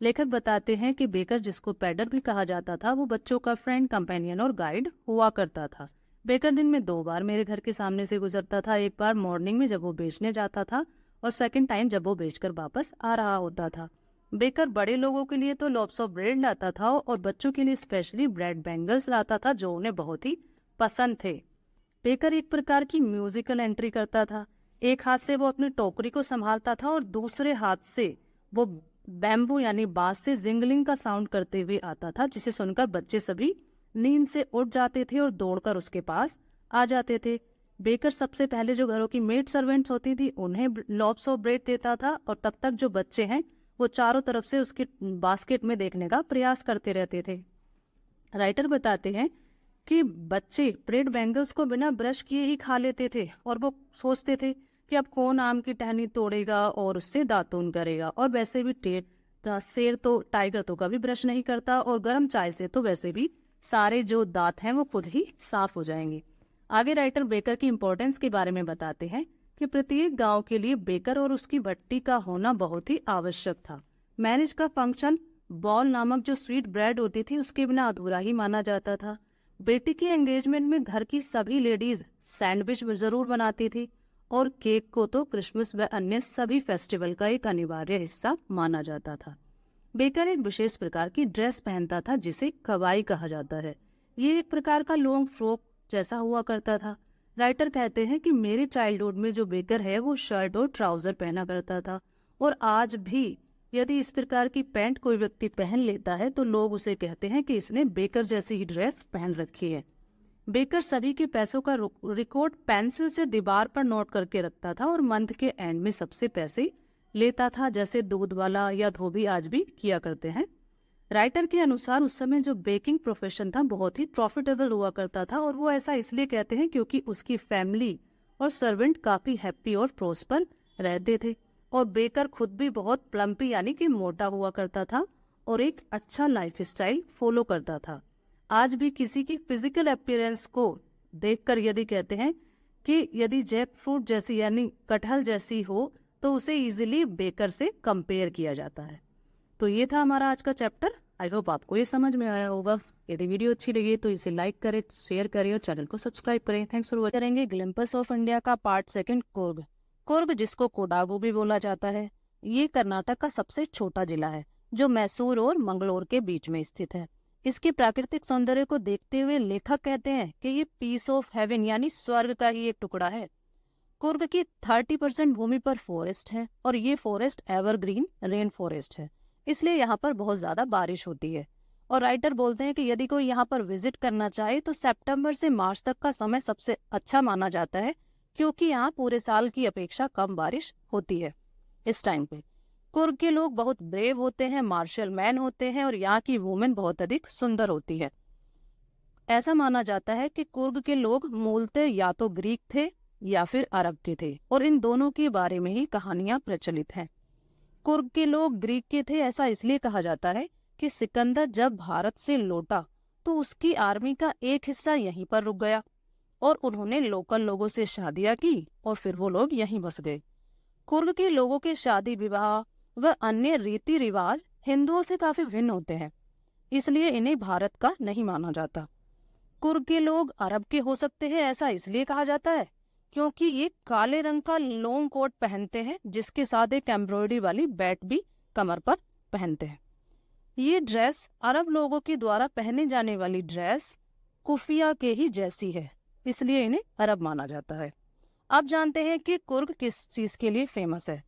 लेखक बताते हैं कि बेकर, जिसको पैडर भी कहा जाता था, वो बच्चों का फ्रेंड, कंपेनियन और गाइड हुआ करता था। बेकर दिन में 2 बार मेरे घर के सामने से गुजरता था। एक बार मॉर्निंग में जब वो बेचने जाता था और सेकंड टाइम जब वो बेचकर वापस आ रहा होता था। बेकर बड़े लोगों के लिए तो लॉप्स ऑफ ब्रेड लाता था और बच्चों के लिए स्पेशली ब्रेड बैंगल्स लाता था, जो उन्हें बहुत ही पसंद थे। बेकर एक प्रकार की म्यूजिकल एंट्री करता था। एक हाथ से वो अपनी टोकरी को संभालता था और दूसरे हाथ से वो बैम्बू यानी बांस से जिंगलिंग का साउंड करते हुए आता था, जिसे सुनकर बच्चे सभी नींद से उठ जाते थे और दौड़कर उसके पास आ जाते थे। बेकर सबसे पहले जो घरों की मेड सर्वेंट्स होती थी उन्हें लॉप्स ऑफ ब्रेड देता था और तब तक जो बच्चे हैं वो चारों तरफ से उसके बास्केट में देखने का प्रयास करते रहते थे। राइटर बताते हैं कि बच्चे ब्रेड बैंगल्स को बिना ब्रश किए ही खा लेते थे और वो सोचते थे कि अब कौन आम की टहनी तोड़ेगा और उससे दातून करेगा। और वैसे भी शेर तो टाइगर तो कभी ब्रश नहीं करता और गर्म चाय से तो वैसे भी सारे जो दांत हैं वो खुद ही साफ हो जाएंगे। आगे राइटर बेकर की इम्पोर्टेंस के बारे में बताते हैं कि प्रत्येक गांव के लिए बेकर और उसकी भट्टी का होना बहुत ही आवश्यक था। मैरिज का फंक्शन बॉल नामक जो स्वीट ब्रेड होती थी उसके बिना अधूरा ही माना जाता था। बेटी की एंगेजमेंट में घर की सभी लेडीज सैंडविच जरूर बनाती थी और केक को तो क्रिसमस व अन्य सभी फेस्टिवल का एक अनिवार्य हिस्सा माना जाता था। बेकर एक विशेष प्रकार की ड्रेस पहनता था जिसे कवाई कहा जाता है। ये एक प्रकार का लॉन्ग फ्रॉक जैसा हुआ करता था। राइटर कहते हैं कि मेरे चाइल्डहुड में जो बेकर है वो शर्ट और ट्राउजर पहना करता था और आज भी यदि इस प्रकार की पैंट कोई व्यक्ति पहन लेता है तो लोग उसे कहते हैं कि इसने बेकर जैसी ही ड्रेस पहन रखी है। बेकर सभी के पैसों का रिकॉर्ड पेंसिल से दीवार पर नोट करके रखता था और मंथ के एंड में सबसे पैसे लेता था, जैसे दूध वाला या धोबी आज भी किया करते हैं। राइटर के अनुसार उस समय जो बेकिंग प्रोफेशन था बहुत ही प्रॉफिटेबल हुआ करता था और वो ऐसा इसलिए कहते हैं क्योंकि उसकी फैमिली और सर्वेंट काफी हैप्पी और प्रोस्पर रहते थे। और बेकर खुद भी बहुत प्लम्पी यानी कि मोटा हुआ करता था और एक अच्छा लाइफस्टाइल फॉलो करता था। आज भी किसी की फिजिकल अपीयरेंस को देखकर यदि कहते हैं कि यदि जैक फ्रूट जैसी यानी कटहल जैसी हो तो उसे इजीली बेकर से कंपेयर किया जाता है। तो ये था हमारा आज का चैप्टर। आई होप आपको ये समझ में आया होगा। यदि वीडियो अच्छी लगी तो इसे लाइक करें, शेयर करें और चैनल को सब्सक्राइब करें। Thanks for watching. करेंगे ग्लिम्पस ऑफ इंडिया का पार्ट 2 कुर्ग। कुर्ग, जिसको कोडागु भी बोला जाता है, ये कर्नाटक का सबसे छोटा जिला है जो मैसूर और मंगलोर के बीच में स्थित है। इसके प्राकृतिक सौंदर्य को देखते हुए लेखक कहते हैं कि ये पीस ऑफ हेवन यानी स्वर्ग का ही एक टुकड़ा है। कुर्ग की 30% भूमि पर फॉरेस्ट है और ये फॉरेस्ट एवरग्रीन रेन फॉरेस्ट है, इसलिए यहाँ पर बहुत ज्यादा बारिश होती है। और राइटर बोलते हैं कि यदि कोई यहाँ पर विजिट करना चाहे तो सितंबर से मार्च तक का समय सबसे अच्छा माना जाता है, क्योंकि यहाँ पूरे साल की अपेक्षा कम बारिश होती है इस टाइम पे। कुर्ग के लोग बहुत ब्रेव होते हैं, मार्शल मैन होते हैं और यहाँ की वुमेन बहुत अधिक सुंदर होती है। ऐसा माना जाता है कि कुर्ग के लोग मूलतः या तो ग्रीक थे या फिर अरब के थे और इन दोनों के बारे में ही कहानियां प्रचलित हैं। कुर्ग के लोग ग्रीक के थे, ऐसा इसलिए कहा जाता है कि सिकंदर जब भारत से लौटा तो उसकी आर्मी का एक हिस्सा यहीं पर रुक गया और उन्होंने लोकल लोगों से शादियां की और फिर वो लोग यहीं बस गए। कुर्ग के लोगों के शादी विवाह व अन्य रीति रिवाज हिंदुओं से काफी भिन्न होते हैं, इसलिए इन्हें भारत का नहीं माना जाता। कुर्ग के लोग अरब के हो सकते हैं, ऐसा इसलिए कहा जाता है क्योंकि ये काले रंग का लॉन्ग कोट पहनते हैं जिसके साथ एक एम्ब्रॉयडरी वाली बैट भी कमर पर पहनते हैं। ये ड्रेस अरब लोगों के द्वारा पहने जाने वाली ड्रेस कुफिया के ही जैसी है, इसलिए इन्हें अरब माना जाता है। अब जानते हैं कि कुर्ग किस चीज के लिए फेमस है।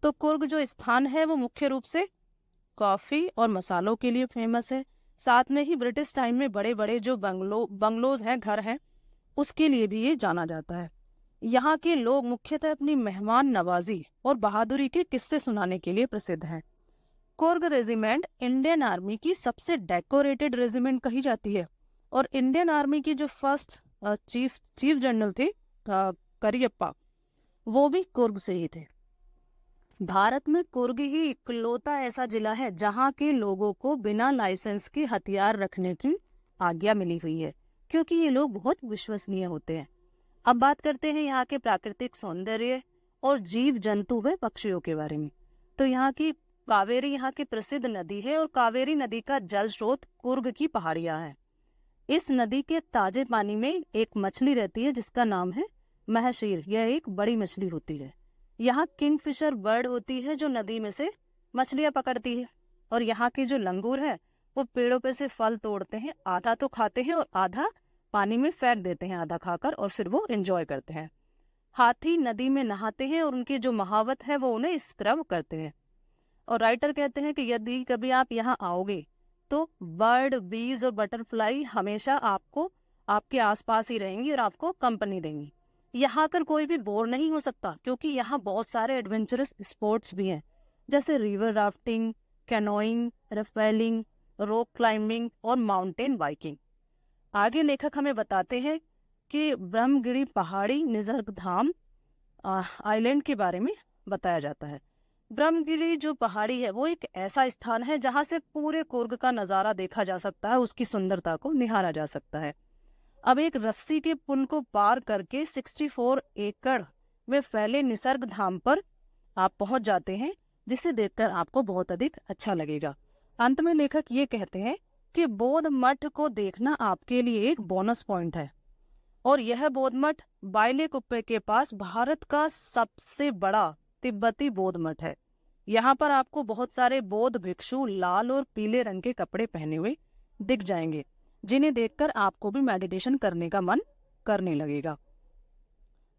तो कुर्ग जो स्थान है वो मुख्य रूप से कॉफी और मसालों के लिए फेमस है। साथ में ही ब्रिटिश टाइम में बड़े बड़े जो बंगलोज हैं, घर हैं, उसके लिए भी ये जाना जाता है। यहाँ के लोग मुख्यतः अपनी मेहमान नवाजी और बहादुरी के किस्से सुनाने के लिए प्रसिद्ध हैं। कुर्ग रेजिमेंट इंडियन आर्मी की सबसे डेकोरेटेड रेजिमेंट कही जाती है और इंडियन आर्मी की जो फर्स्ट चीफ जनरल थे करियप्पा, वो भी कुर्ग से ही थे। भारत में कुर्ग ही इकलौता ऐसा जिला है जहाँ के लोगों को बिना लाइसेंस के हथियार रखने की आज्ञा मिली हुई है, क्योंकि ये लोग बहुत विश्वसनीय होते हैं। अब बात करते हैं यहाँ के प्राकृतिक सौंदर्य और जीव जंतु व पक्षियों के बारे में। तो यहाँ की कावेरी यहाँ की प्रसिद्ध नदी है और कावेरी नदी का जल स्रोत कुर्ग की पहाड़ियां हैं। इस नदी के ताजे पानी में एक मछली रहती है जिसका नाम है महशीर। यह एक बड़ी मछली होती है। यहाँ किंगफिशर बर्ड होती है जो नदी में से मछलियां पकड़ती है। और यहाँ के जो लंगूर है वो पेड़ों पे से फल तोड़ते हैं, आधा तो खाते हैं और आधा पानी में फेंक देते हैं, आधा खाकर, और फिर वो एंजॉय करते हैं। हाथी नदी में नहाते हैं और उनकी जो महावत है वो उन्हें स्क्रब करते हैं। और राइटर कहते हैं कि यदि कभी आप यहाँ आओगे तो बर्ड, बीज और बटरफ्लाई हमेशा आपको आपके आसपास ही रहेंगी और आपको कंपनी देंगी। यहाँ कर कोई भी बोर नहीं हो सकता, क्योंकि यहाँ बहुत सारे एडवेंचरस स्पोर्ट्स भी हैं, जैसे river rafting, canoeing, rappelling, rock climbing और माउंटेन बाइकिंग। आगे लेखक हमें बताते हैं कि ब्रह्मगिरी पहाड़ी निसर्गधाम आइलैंड के बारे में बताया जाता है। ब्रह्मगिरी जो पहाड़ी है वो एक ऐसा स्थान है जहां से पूरे कुर्ग का नजारा देखा जा सकता है, उसकी सुंदरता को निहारा जा सकता है। अब एक रस्सी के पुल को पार करके 64 एकड़ में फैले निसर्ग धाम पर आप पहुंच जाते हैं, जिसे देखकर आपको बहुत अधिक अच्छा लगेगा। अंत में लेखक ये कहते हैं कि बौद्ध मठ को देखना आपके लिए एक बोनस पॉइंट है और यह बौद्ध मठ बाइले कुप्पे के पास भारत का सबसे बड़ा तिब्बती बौद्ध मठ है। यहाँ पर आपको बहुत सारे बौद्ध भिक्षु लाल और पीले रंग के कपड़े पहने हुए दिख जाएंगे, जिन्हें देखकर आपको भी मेडिटेशन करने का मन करने लगेगा।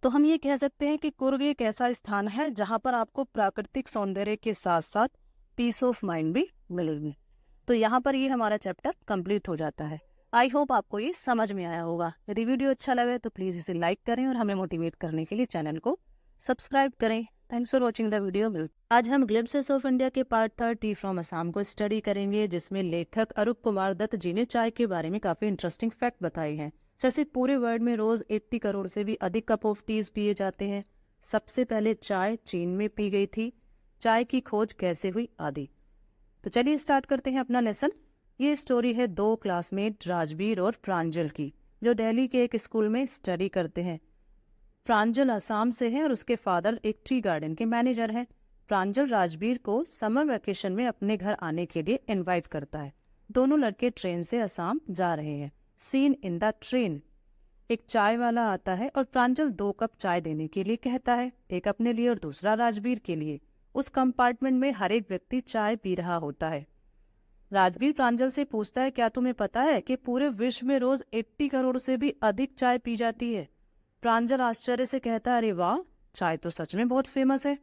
तो हम ये कह सकते हैं कि कुर्ग एक ऐसा स्थान है जहाँ पर आपको प्राकृतिक सौंदर्य के साथ साथ पीस ऑफ माइंड भी मिलेगी। तो यहाँ पर ये हमारा चैप्टर कंप्लीट हो जाता है। आई होप आपको ये समझ में आया होगा। यदि वीडियो अच्छा लगे तो प्लीज इसे लाइक करें और हमें मोटिवेट करने के लिए चैनल को सब्सक्राइब करें। Thanks for watching the video. आज हम ग्लिम्पसेस ऑफ इंडिया के पार्ट 3 टी फ्रॉम असम को स्टडी करेंगे, जिसमें लेखक अरूप कुमार दत्त जी ने चाय के बारे में काफी इंटरेस्टिंग फैक्ट बताए हैं। जैसे पूरे वर्ल्ड में रोज 80 करोड़ से भी अधिक कप ऑफ टीज पिए जाते हैं। सबसे पहले चाय चीन में पी गई थी। चाय की खोज कैसे हुई आदि। तो चलिए स्टार्ट करते हैं अपना लेसन। ये स्टोरी है 2 क्लासमेट राजबीर और प्रांजल की, जो दिल्ली के एक स्कूल में स्टडी करते हैं। प्रांजल असम से है और उसके फादर एक टी गार्डन के मैनेजर हैं। प्रांजल राजबीर को समर वेकेशन में अपने घर आने के लिए इनवाइट करता है। दोनों लड़के ट्रेन से असम जा रहे हैं। Seen in the train. एक चाय वाला आता है और प्रांजल 2 कप चाय देने के लिए कहता है, एक अपने लिए और दूसरा राजबीर के लिए। उस कंपार्टमेंट में हर एक व्यक्ति चाय पी रहा होता है। राजबीर प्रांजल से पूछता है, क्या तुम्हें पता है कि पूरे विश्व में रोज 80 करोड़ से भी अधिक चाय पी जाती है? प्रांजल आश्चर्य से कहता है, अरे वाह, चाय तो सच में बहुत फेमस है।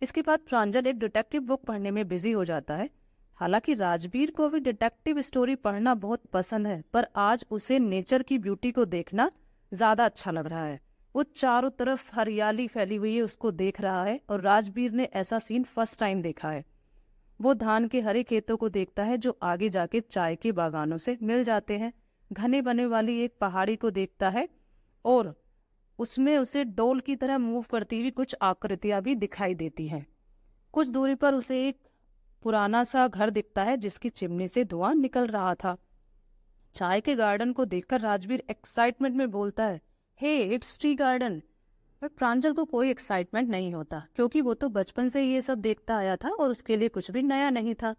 इसके बाद प्रांजल एक डिटेक्टिव बुक पढ़ने में बिजी हो जाता है। हालांकि राजबीर को भी डिटेक्टिव स्टोरी पढ़ना बहुत पसंद है, पर आज उसे नेचर की ब्यूटी को देखना ज्यादा अच्छा लग रहा है। वो चारों तरफ हरियाली फैली हुई है, उसको देख रहा है और राजबीर ने ऐसा सीन फर्स्ट टाइम देखा है। वो धान के हरे खेतों को देखता है जो आगे जाके चाय के बागानों से मिल जाते हैं। घने बने वाली एक पहाड़ी को देखता है और उसमें उसे डोल की तरह मूव करती हुई कुछ आकृतियां भी दिखाई देती हैं। कुछ दूरी पर उसे एक पुराना सा घर दिखता है जिसकी चिमनी से धुआं निकल रहा था। चाय के गार्डन को देखकर राजबीर एक्साइटमेंट में बोलता है, हे इट्स टी गार्डन। पर प्रांजल को कोई एक्साइटमेंट नहीं होता, क्योंकि वो तो बचपन से ये सब देखता आया था और उसके लिए कुछ भी नया नहीं था।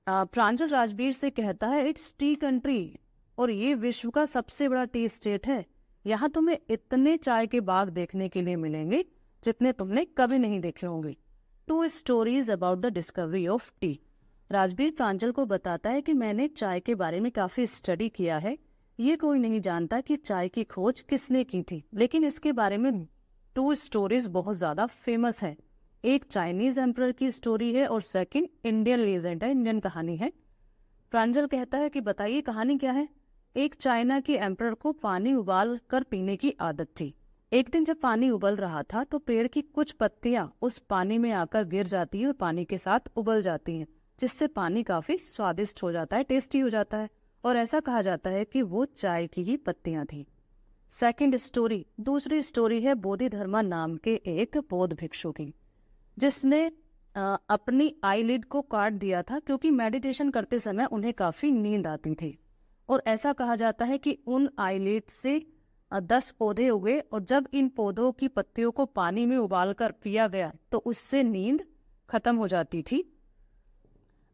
प्रांजल राजबीर से कहता है, इट्स टी कंट्री और ये विश्व का सबसे बड़ा टी स्टेट है। यहाँ तुम्हें इतने चाय के बाग देखने के लिए मिलेंगे जितने तुमने कभी नहीं देखे होंगे। 2 stories about the discovery of tea. Rajbir Pranjal को बताता है कि मैंने चाय के बारे में काफी स्टडी किया है। ये कोई नहीं जानता कि चाय की खोज किसने की थी, लेकिन इसके बारे में 2 स्टोरीज बहुत ज्यादा फेमस है। एक चाइनीज एम्परर की स्टोरी है और सेकंड इंडियन लेजेंड है, इंडियन कहानी है। प्रांजल कहता है कि बताइए कहानी क्या है। एक चाइना के एम्परर को पानी उबाल कर पीने की आदत थी। एक दिन जब पानी उबल रहा था तो पेड़ की कुछ पत्तियां उस पानी में आकर गिर जाती हैं और पानी के साथ उबल जाती हैं, जिससे पानी काफी स्वादिष्ट हो जाता है, टेस्टी हो जाता है। और ऐसा कहा जाता है कि वो चाय की ही पत्तियां थी। सेकंड स्टोरी, दूसरी स्टोरी है बोधिधर्मा नाम के एक बौद्ध भिक्षु की, जिसने अपनी आईलिड को काट दिया था क्योंकि मेडिटेशन करते समय उन्हें काफी नींद आती थी। और ऐसा कहा जाता है कि उन आईलिड से 10 पौधे उगे और जब इन पौधों की पत्तियों को पानी में उबालकर पिया गया तो उससे नींद खत्म हो जाती थी।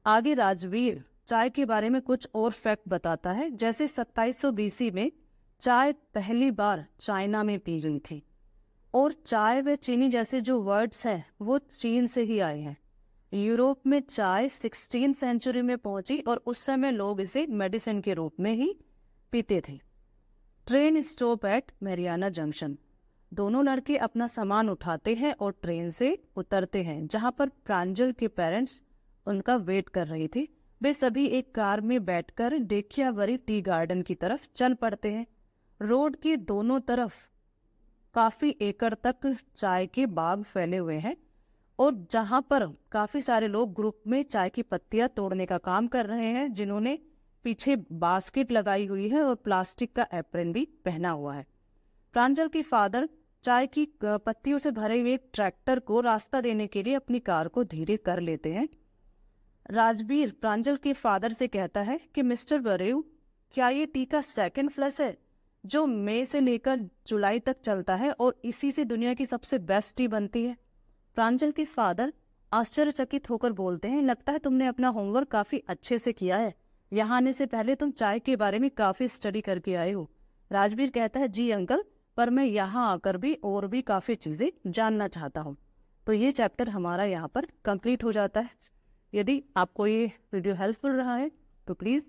आगे राजवीर चाय के बारे में कुछ और फैक्ट बताता है। जैसे 2700 BC में चाय पहली बार चाइना में पी गई थी और चाय व चीनी जैसे जो वर्ड्स हैं वो चीन से ही आए हैं। यूरोप में चाय 16वीं सेंचुरी में पहुंची और उस समय लोग इसे मेडिसिन के रूप में ही पीते थे। Train stop at Mariana junction. दोनों लड़के अपना सामान उठाते हैं और ट्रेन से उतरते हैं, जहां पर प्रांजल के पेरेंट्स उनका वेट कर रही थी। वे सभी एक कार में बैठकर डेकियावरी टी गार्डन की तरफ चल पड़ते हैं। रोड के दोनों तरफ काफी एकड़ तक चाय के बाग फैले हुए हैं और जहां पर काफी सारे लोग ग्रुप में चाय की पत्तियां तोड़ने का काम कर रहे हैं, जिन्होंने पीछे बास्केट लगाई हुई है और प्लास्टिक का एप्रन भी पहना हुआ है। प्रांजल की फादर चाय की पत्तियों से भरे हुए एक ट्रैक्टर को रास्ता देने के लिए अपनी कार को धीरे कर लेते हैं। राजवीर प्रांजल के फादर से कहता है कि मिस्टर बरेउ, क्या ये टी का सेकंड फ्लैश है जो मई से लेकर जुलाई तक चलता है और इसी से दुनिया की सबसे बेस्ट टी बनती है। प्रांजल के फादर आश्चर्यचकित होकर बोलते हैं, लगता है तुमने अपना होमवर्क काफी अच्छे से किया है। यहाँ आने से पहले तुम चाय के बारे में काफी स्टडी करके आए हो। राजवीर कहता है, जी अंकल, पर मैं यहाँ आकर भी और भी काफी चीजें जानना चाहता हूँ। तो ये चैप्टर हमारा यहाँ पर कंप्लीट हो जाता है। यदि आपको ये वीडियो हेल्पफुल रहा है तो please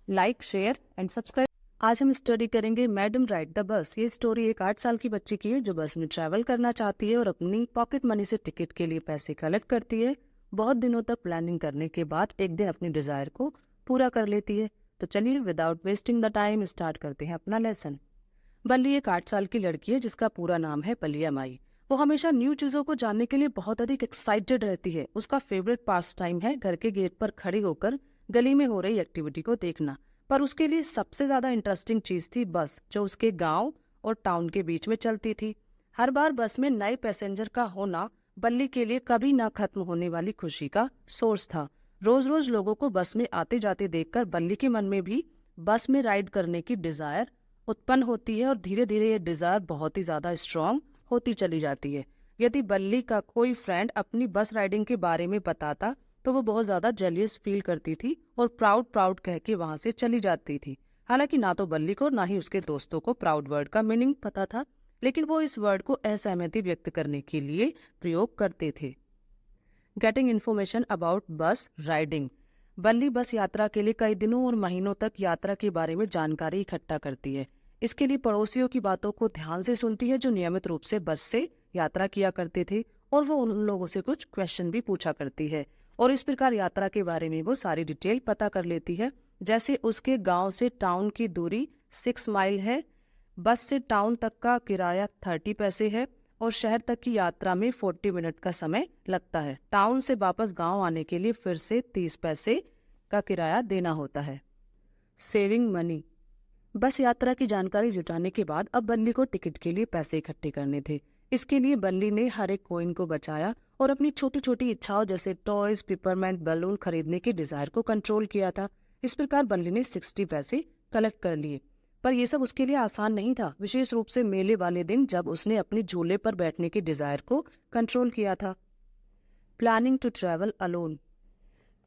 like, share and subscribe. आज हम स्टडी करेंगे मैडम राइड द बस। ये स्टोरी एक 8 साल की बच्ची की है जो बस में ट्रैवल करना चाहती है और अपनी पॉकेट मनी से टिकट के लिए पैसे कलेक्ट करती है। बहुत दिनों तक प्लानिंग करने के बाद एक दिन अपनी डिजायर को पूरा कर लेती है। तो चलिए without wasting the time start करते हैं अपना लेसन। बल्ली एक 8 साल की लड़की है जिसका पूरा नाम है पलिया माई। वो हमेशा न्यू चीजों को जानने के लिए बहुत अधिक एक्साइटेड रहती है। उसका फेवरेट पास टाइम है घर के गेट पर खड़ी होकर गली में हो रही एक्टिविटी को देखना। पर उसके लिए सबसे ज्यादा इंटरेस्टिंग चीज थी बस, जो उसके गांव और टाउन के बीच में चलती थी। हर बार बस में नए पैसेंजर का होना बल्ली के लिए कभी ना खत्म होने वाली खुशी का सोर्स था। रोज रोज लोगों को बस में आते जाते देखकर बल्ली के मन में भी बस में राइड करने की डिजायर उत्पन्न होती है और धीरे धीरे ये डिजायर बहुत ही ज्यादा स्ट्रांग होती चली जाती है। यदि बल्ली का कोई फ्रेंड अपनी बस राइडिंग के बारे में बताता तो वो बहुत ज्यादा जेलियस फील करती थी और प्राउड प्राउड कह के वहां से चली जाती थी। हालांकि ना तो बल्ली को ना ही उसके दोस्तों को प्राउड वर्ड का मीनिंग पता था, लेकिन वो इस वर्ड को असहमति व्यक्त करने के लिए प्रयोग करते थे। गेटिंग इन्फॉर्मेशन अबाउट बस राइडिंग। बल्ली बस यात्रा के लिए कई दिनों और महीनों तक यात्रा के बारे में जानकारी इकट्ठा करती है। इसके लिए पड़ोसियों की बातों को ध्यान से सुनती है जो नियमित रूप से बस से यात्रा किया करते थे, और वो उन लोगों से कुछ क्वेश्चन भी पूछा करती है और इस प्रकार यात्रा के बारे में वो सारी डिटेल पता कर लेती है। जैसे उसके गांव से टाउन की दूरी 6 माइल है, बस से टाउन तक का किराया 30 पैसे है और शहर तक की यात्रा में 40 मिनट का समय लगता है। टाउन से वापस गांव आने के लिए फिर से 30 पैसे का किराया देना होता है। Saving money. बस यात्रा की जानकारी जुटाने के बाद अब बल्ली को टिकट के लिए पैसे इकट्ठे करने थे। इसके लिए बल्ली ने हर एक कॉइन को बचाया और अपनी छोटी छोटी इच्छाओं जैसे टॉयज, पिपरमेंट, बलून खरीदने की डिजायर को कंट्रोल किया था। इस प्रकार बल्ली ने 60 पैसे कलेक्ट कर लिए। पर यह सब उसके लिए आसान नहीं था, विशेष रूप से मेले वाले दिन जब उसने अपनी झूले पर बैठने की डिजायर को कंट्रोल किया था। Planning to travel alone.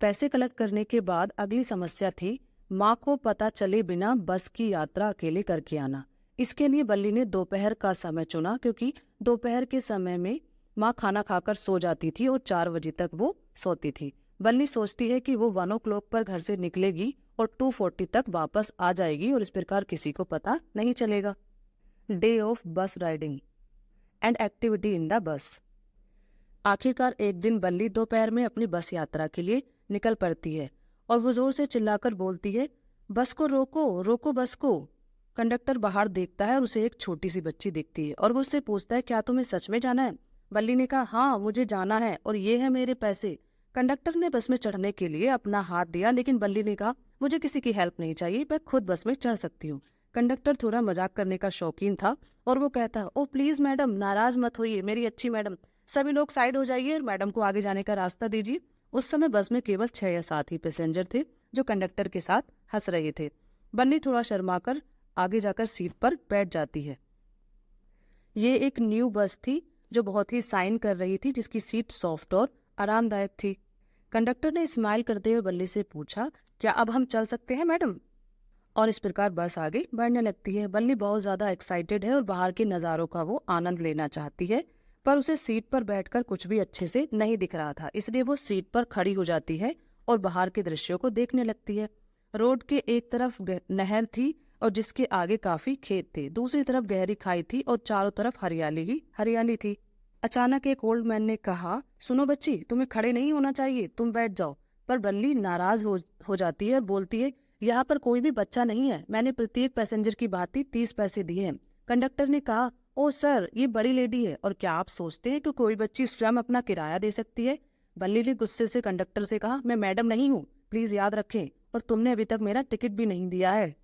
पैसे कलेक्ट करने के बाद अगली समस्या थी माँ को पता चले बिना बस की यात्रा अकेले करके आना। इसके लिए बल्ली ने दोपहर का समय चुना क्योंकि दोपहर के समय में माँ खाना खाकर सो जाती थी और 4 बजे तक वो सोती थी। बल्ली सोचती है कि वो 1 o'clock पर घर से निकलेगी और 2:40 तक वापस आ जाएगी और इस प्रकार किसी को पता नहीं चलेगा। डे ऑफ बस riding and activity in the bus. आखिरकार एक दिन बल्ली दोपहर में अपनी बस यात्रा के लिए निकल पड़ती है और वो जोर से चिल्लाकर बोलती है, बस को रोको, रोको बस को। कंडक्टर बाहर देखता है और उसे एक छोटी सी बच्ची दिखती है और वो उससे पूछता है, क्या तुम्हें सच में जाना है? बल्ली ने कहा, हाँ मुझे जाना है और ये है मेरे पैसे। कंडक्टर ने बस में चढ़ने के लिए अपना हाथ दिया, लेकिन बल्ली ने कहा, मुझे किसी की हेल्प नहीं चाहिए, मैं खुद बस में चढ़ सकती हूँ। कंडक्टर थोड़ा मजाक करने का शौकीन था और वो कहता है, ओ प्लीज मैडम, नाराज मत होइए मेरी अच्छी मैडम, सभी लोग साइड हो जाइए और मैडम को आगे जाने का रास्ता दीजिए। उस समय बस में केवल 6 या 7 ही पैसेंजर थे जो कंडक्टर के साथ हंस रहे थे। बन्नी थोड़ा शर्माकर आगे जाकर सीट पर बैठ जाती है। ये एक न्यू बस थी जो बहुत ही साइन कर रही थी, जिसकी सीट सॉफ्ट और आरामदायक थी। कंडक्टर ने स्माइल करते हुए बल्ली से पूछा, क्या अब हम चल सकते हैं मैडम? और इस प्रकार बस आगे बढ़ने लगती है। बल्ली बहुत ज्यादा एक्साइटेड है और बाहर के नज़ारों का वो आनंद लेना चाहती है, पर उसे सीट पर बैठकर कुछ भी अच्छे से नहीं दिख रहा था, इसलिए वो सीट पर खड़ी हो जाती है और बाहर के दृश्यों को देखने लगती है। रोड के एक तरफ नहर थी और जिसके आगे काफी खेत थे, दूसरी तरफ गहरी खाई थी और चारों तरफ हरियाली ही हरियाली थी। अचानक एक ओल्ड मैन ने कहा, सुनो बच्ची, तुम्हें खड़े नहीं होना चाहिए, तुम बैठ जाओ। पर बल्ली नाराज हो जाती है और बोलती है, यहाँ पर कोई भी बच्चा नहीं है, मैंने प्रत्येक पैसेंजर की भांति 30 पैसे दिए हैं। कंडक्टर ने कहा, ओ सर, ये बड़ी लेडी है और क्या आप सोचते हैं कि कोई बच्ची स्वयं अपना किराया दे सकती है? बल्ली ने गुस्से से कंडक्टर से कहा, मैं मैडम नहीं हूँ, प्लीज याद रखें, और तुमने अभी तक मेरा टिकट भी नहीं दिया है।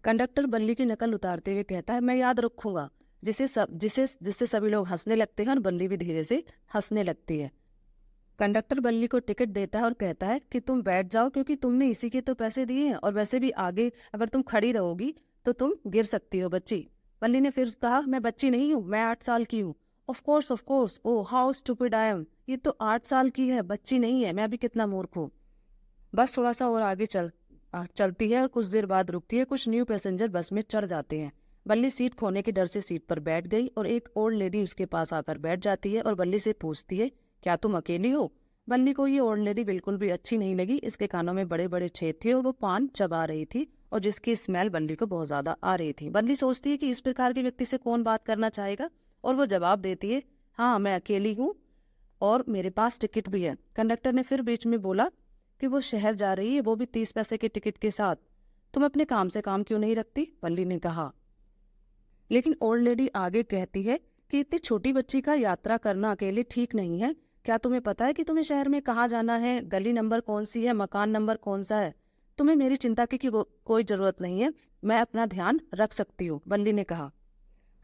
कंडक्टर बल्ली की नकल उतारते हुए कहता है, मैं याद रखूंगा, जिससे सभी लोग हंसने लगते हैं और बल्ली भी धीरे से हंसने लगती है। कंडक्टर बल्ली को टिकट देता है और कहता है कि तुम बैठ जाओ, क्योंकि तुमने इसी के तो पैसे दिए हैं और वैसे भी आगे अगर तुम खड़ी रहोगी तो तुम गिर सकती हो बच्ची। बल्ली ने फिर कहा, मैं बच्ची नहीं हूँ, मैं 8 साल की हूँ। Of course, oh how stupid I am, ये तो 8 साल की है, बच्ची नहीं है, मैं अभी कितना मूर्ख हूँ। बस थोड़ा सा और आगे चलती है और कुछ देर बाद रुकती है। कुछ न्यू पैसेंजर बस में चढ़ जाते हैं। बल्ली सीट खोने के डर से सीट पर बैठ गई और एक ओल्ड लेडी उसके पास आकर बैठ जाती है और बल्ली से पूछती है, क्या तुम अकेली हो? बल्ली को ये ओल्ड लेडी बिल्कुल भी अच्छी नहीं लगी। इसके कानों में बड़े बड़े छेद थे और वो पान चबा रही थी और जिसकी स्मेल बल्ली को बहुत ज्यादा आ रही थी। बल्ली सोचती है कि इस प्रकार के व्यक्ति से कौन बात करना चाहेगा, और वो जवाब देती है, हाँ मैं अकेली हूँ और मेरे पास टिकट भी है। कंडक्टर ने फिर बीच में बोला कि वो शहर जा रही है, वो भी 30 पैसे के टिकट के साथ। तुम अपने काम से काम क्यों नहीं रखती? बल्ली ने कहा। लेकिन ओल्ड लेडी आगे कहती है कि इतनी छोटी बच्ची का यात्रा करना अकेले ठीक नहीं है। क्या तुम्हें पता है कि तुम्हें शहर में कहाँ जाना है, गली नंबर कौन सी है, मकान नंबर कौन सा है? तुम्हें मेरी चिंता की कोई जरूरत नहीं है, मैं अपना ध्यान रख सकती हूँ, बल्ली ने कहा।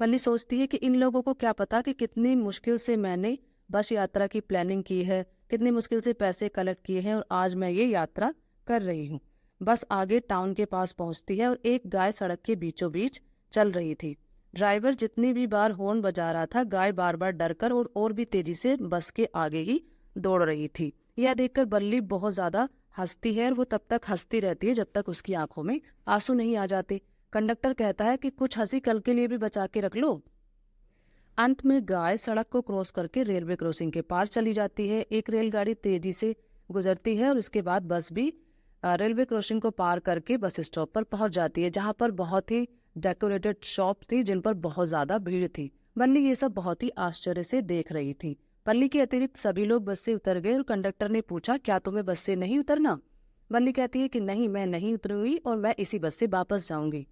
बल्ली सोचती है कि इन लोगों को क्या पता कि कितनी मुश्किल से मैंने बस यात्रा की प्लानिंग की है, कितनी मुश्किल से पैसे कलेक्ट किए हैं और आज मैं ये यात्रा कर रही हूँ। बस आगे टाउन के पास पहुंचती है और एक गाय सड़क के बीचों बीच चल रही थी। ड्राइवर जितनी भी बार हॉर्न बजा रहा था, गाय बार बार डरकर और भी तेजी से बस के आगे ही दौड़ रही थी। यह देखकर बल्ली बहुत ज्यादा हंसती है और वो तब तक हंसती रहती है जब तक उसकी आंखों में आंसू नहीं आ जाते। कंडक्टर कहता है कि कुछ हंसी कल के लिए भी बचा के रख लो। अंत में गाय सड़क को क्रॉस करके रेलवे क्रॉसिंग के पार चली जाती है। एक रेलगाड़ी तेजी से गुजरती है और उसके बाद बस भी रेलवे क्रॉसिंग को पार करके बस स्टॉप पर पहुंच जाती है, जहां पर बहुत ही डेकोरेटेड शॉप थी जिन पर बहुत ज्यादा भीड़ थी। बल्ली ये सब बहुत ही आश्चर्य से देख रही थी। बल्ली के अतिरिक्त सभी लोग बस से उतर गए और कंडक्टर ने पूछा, क्या तुम्हें बस से नहीं उतरना? बल्ली कहती है कि नहीं, मैं नहीं उतरूंगी और मैं इसी बस से वापस जाऊंगी।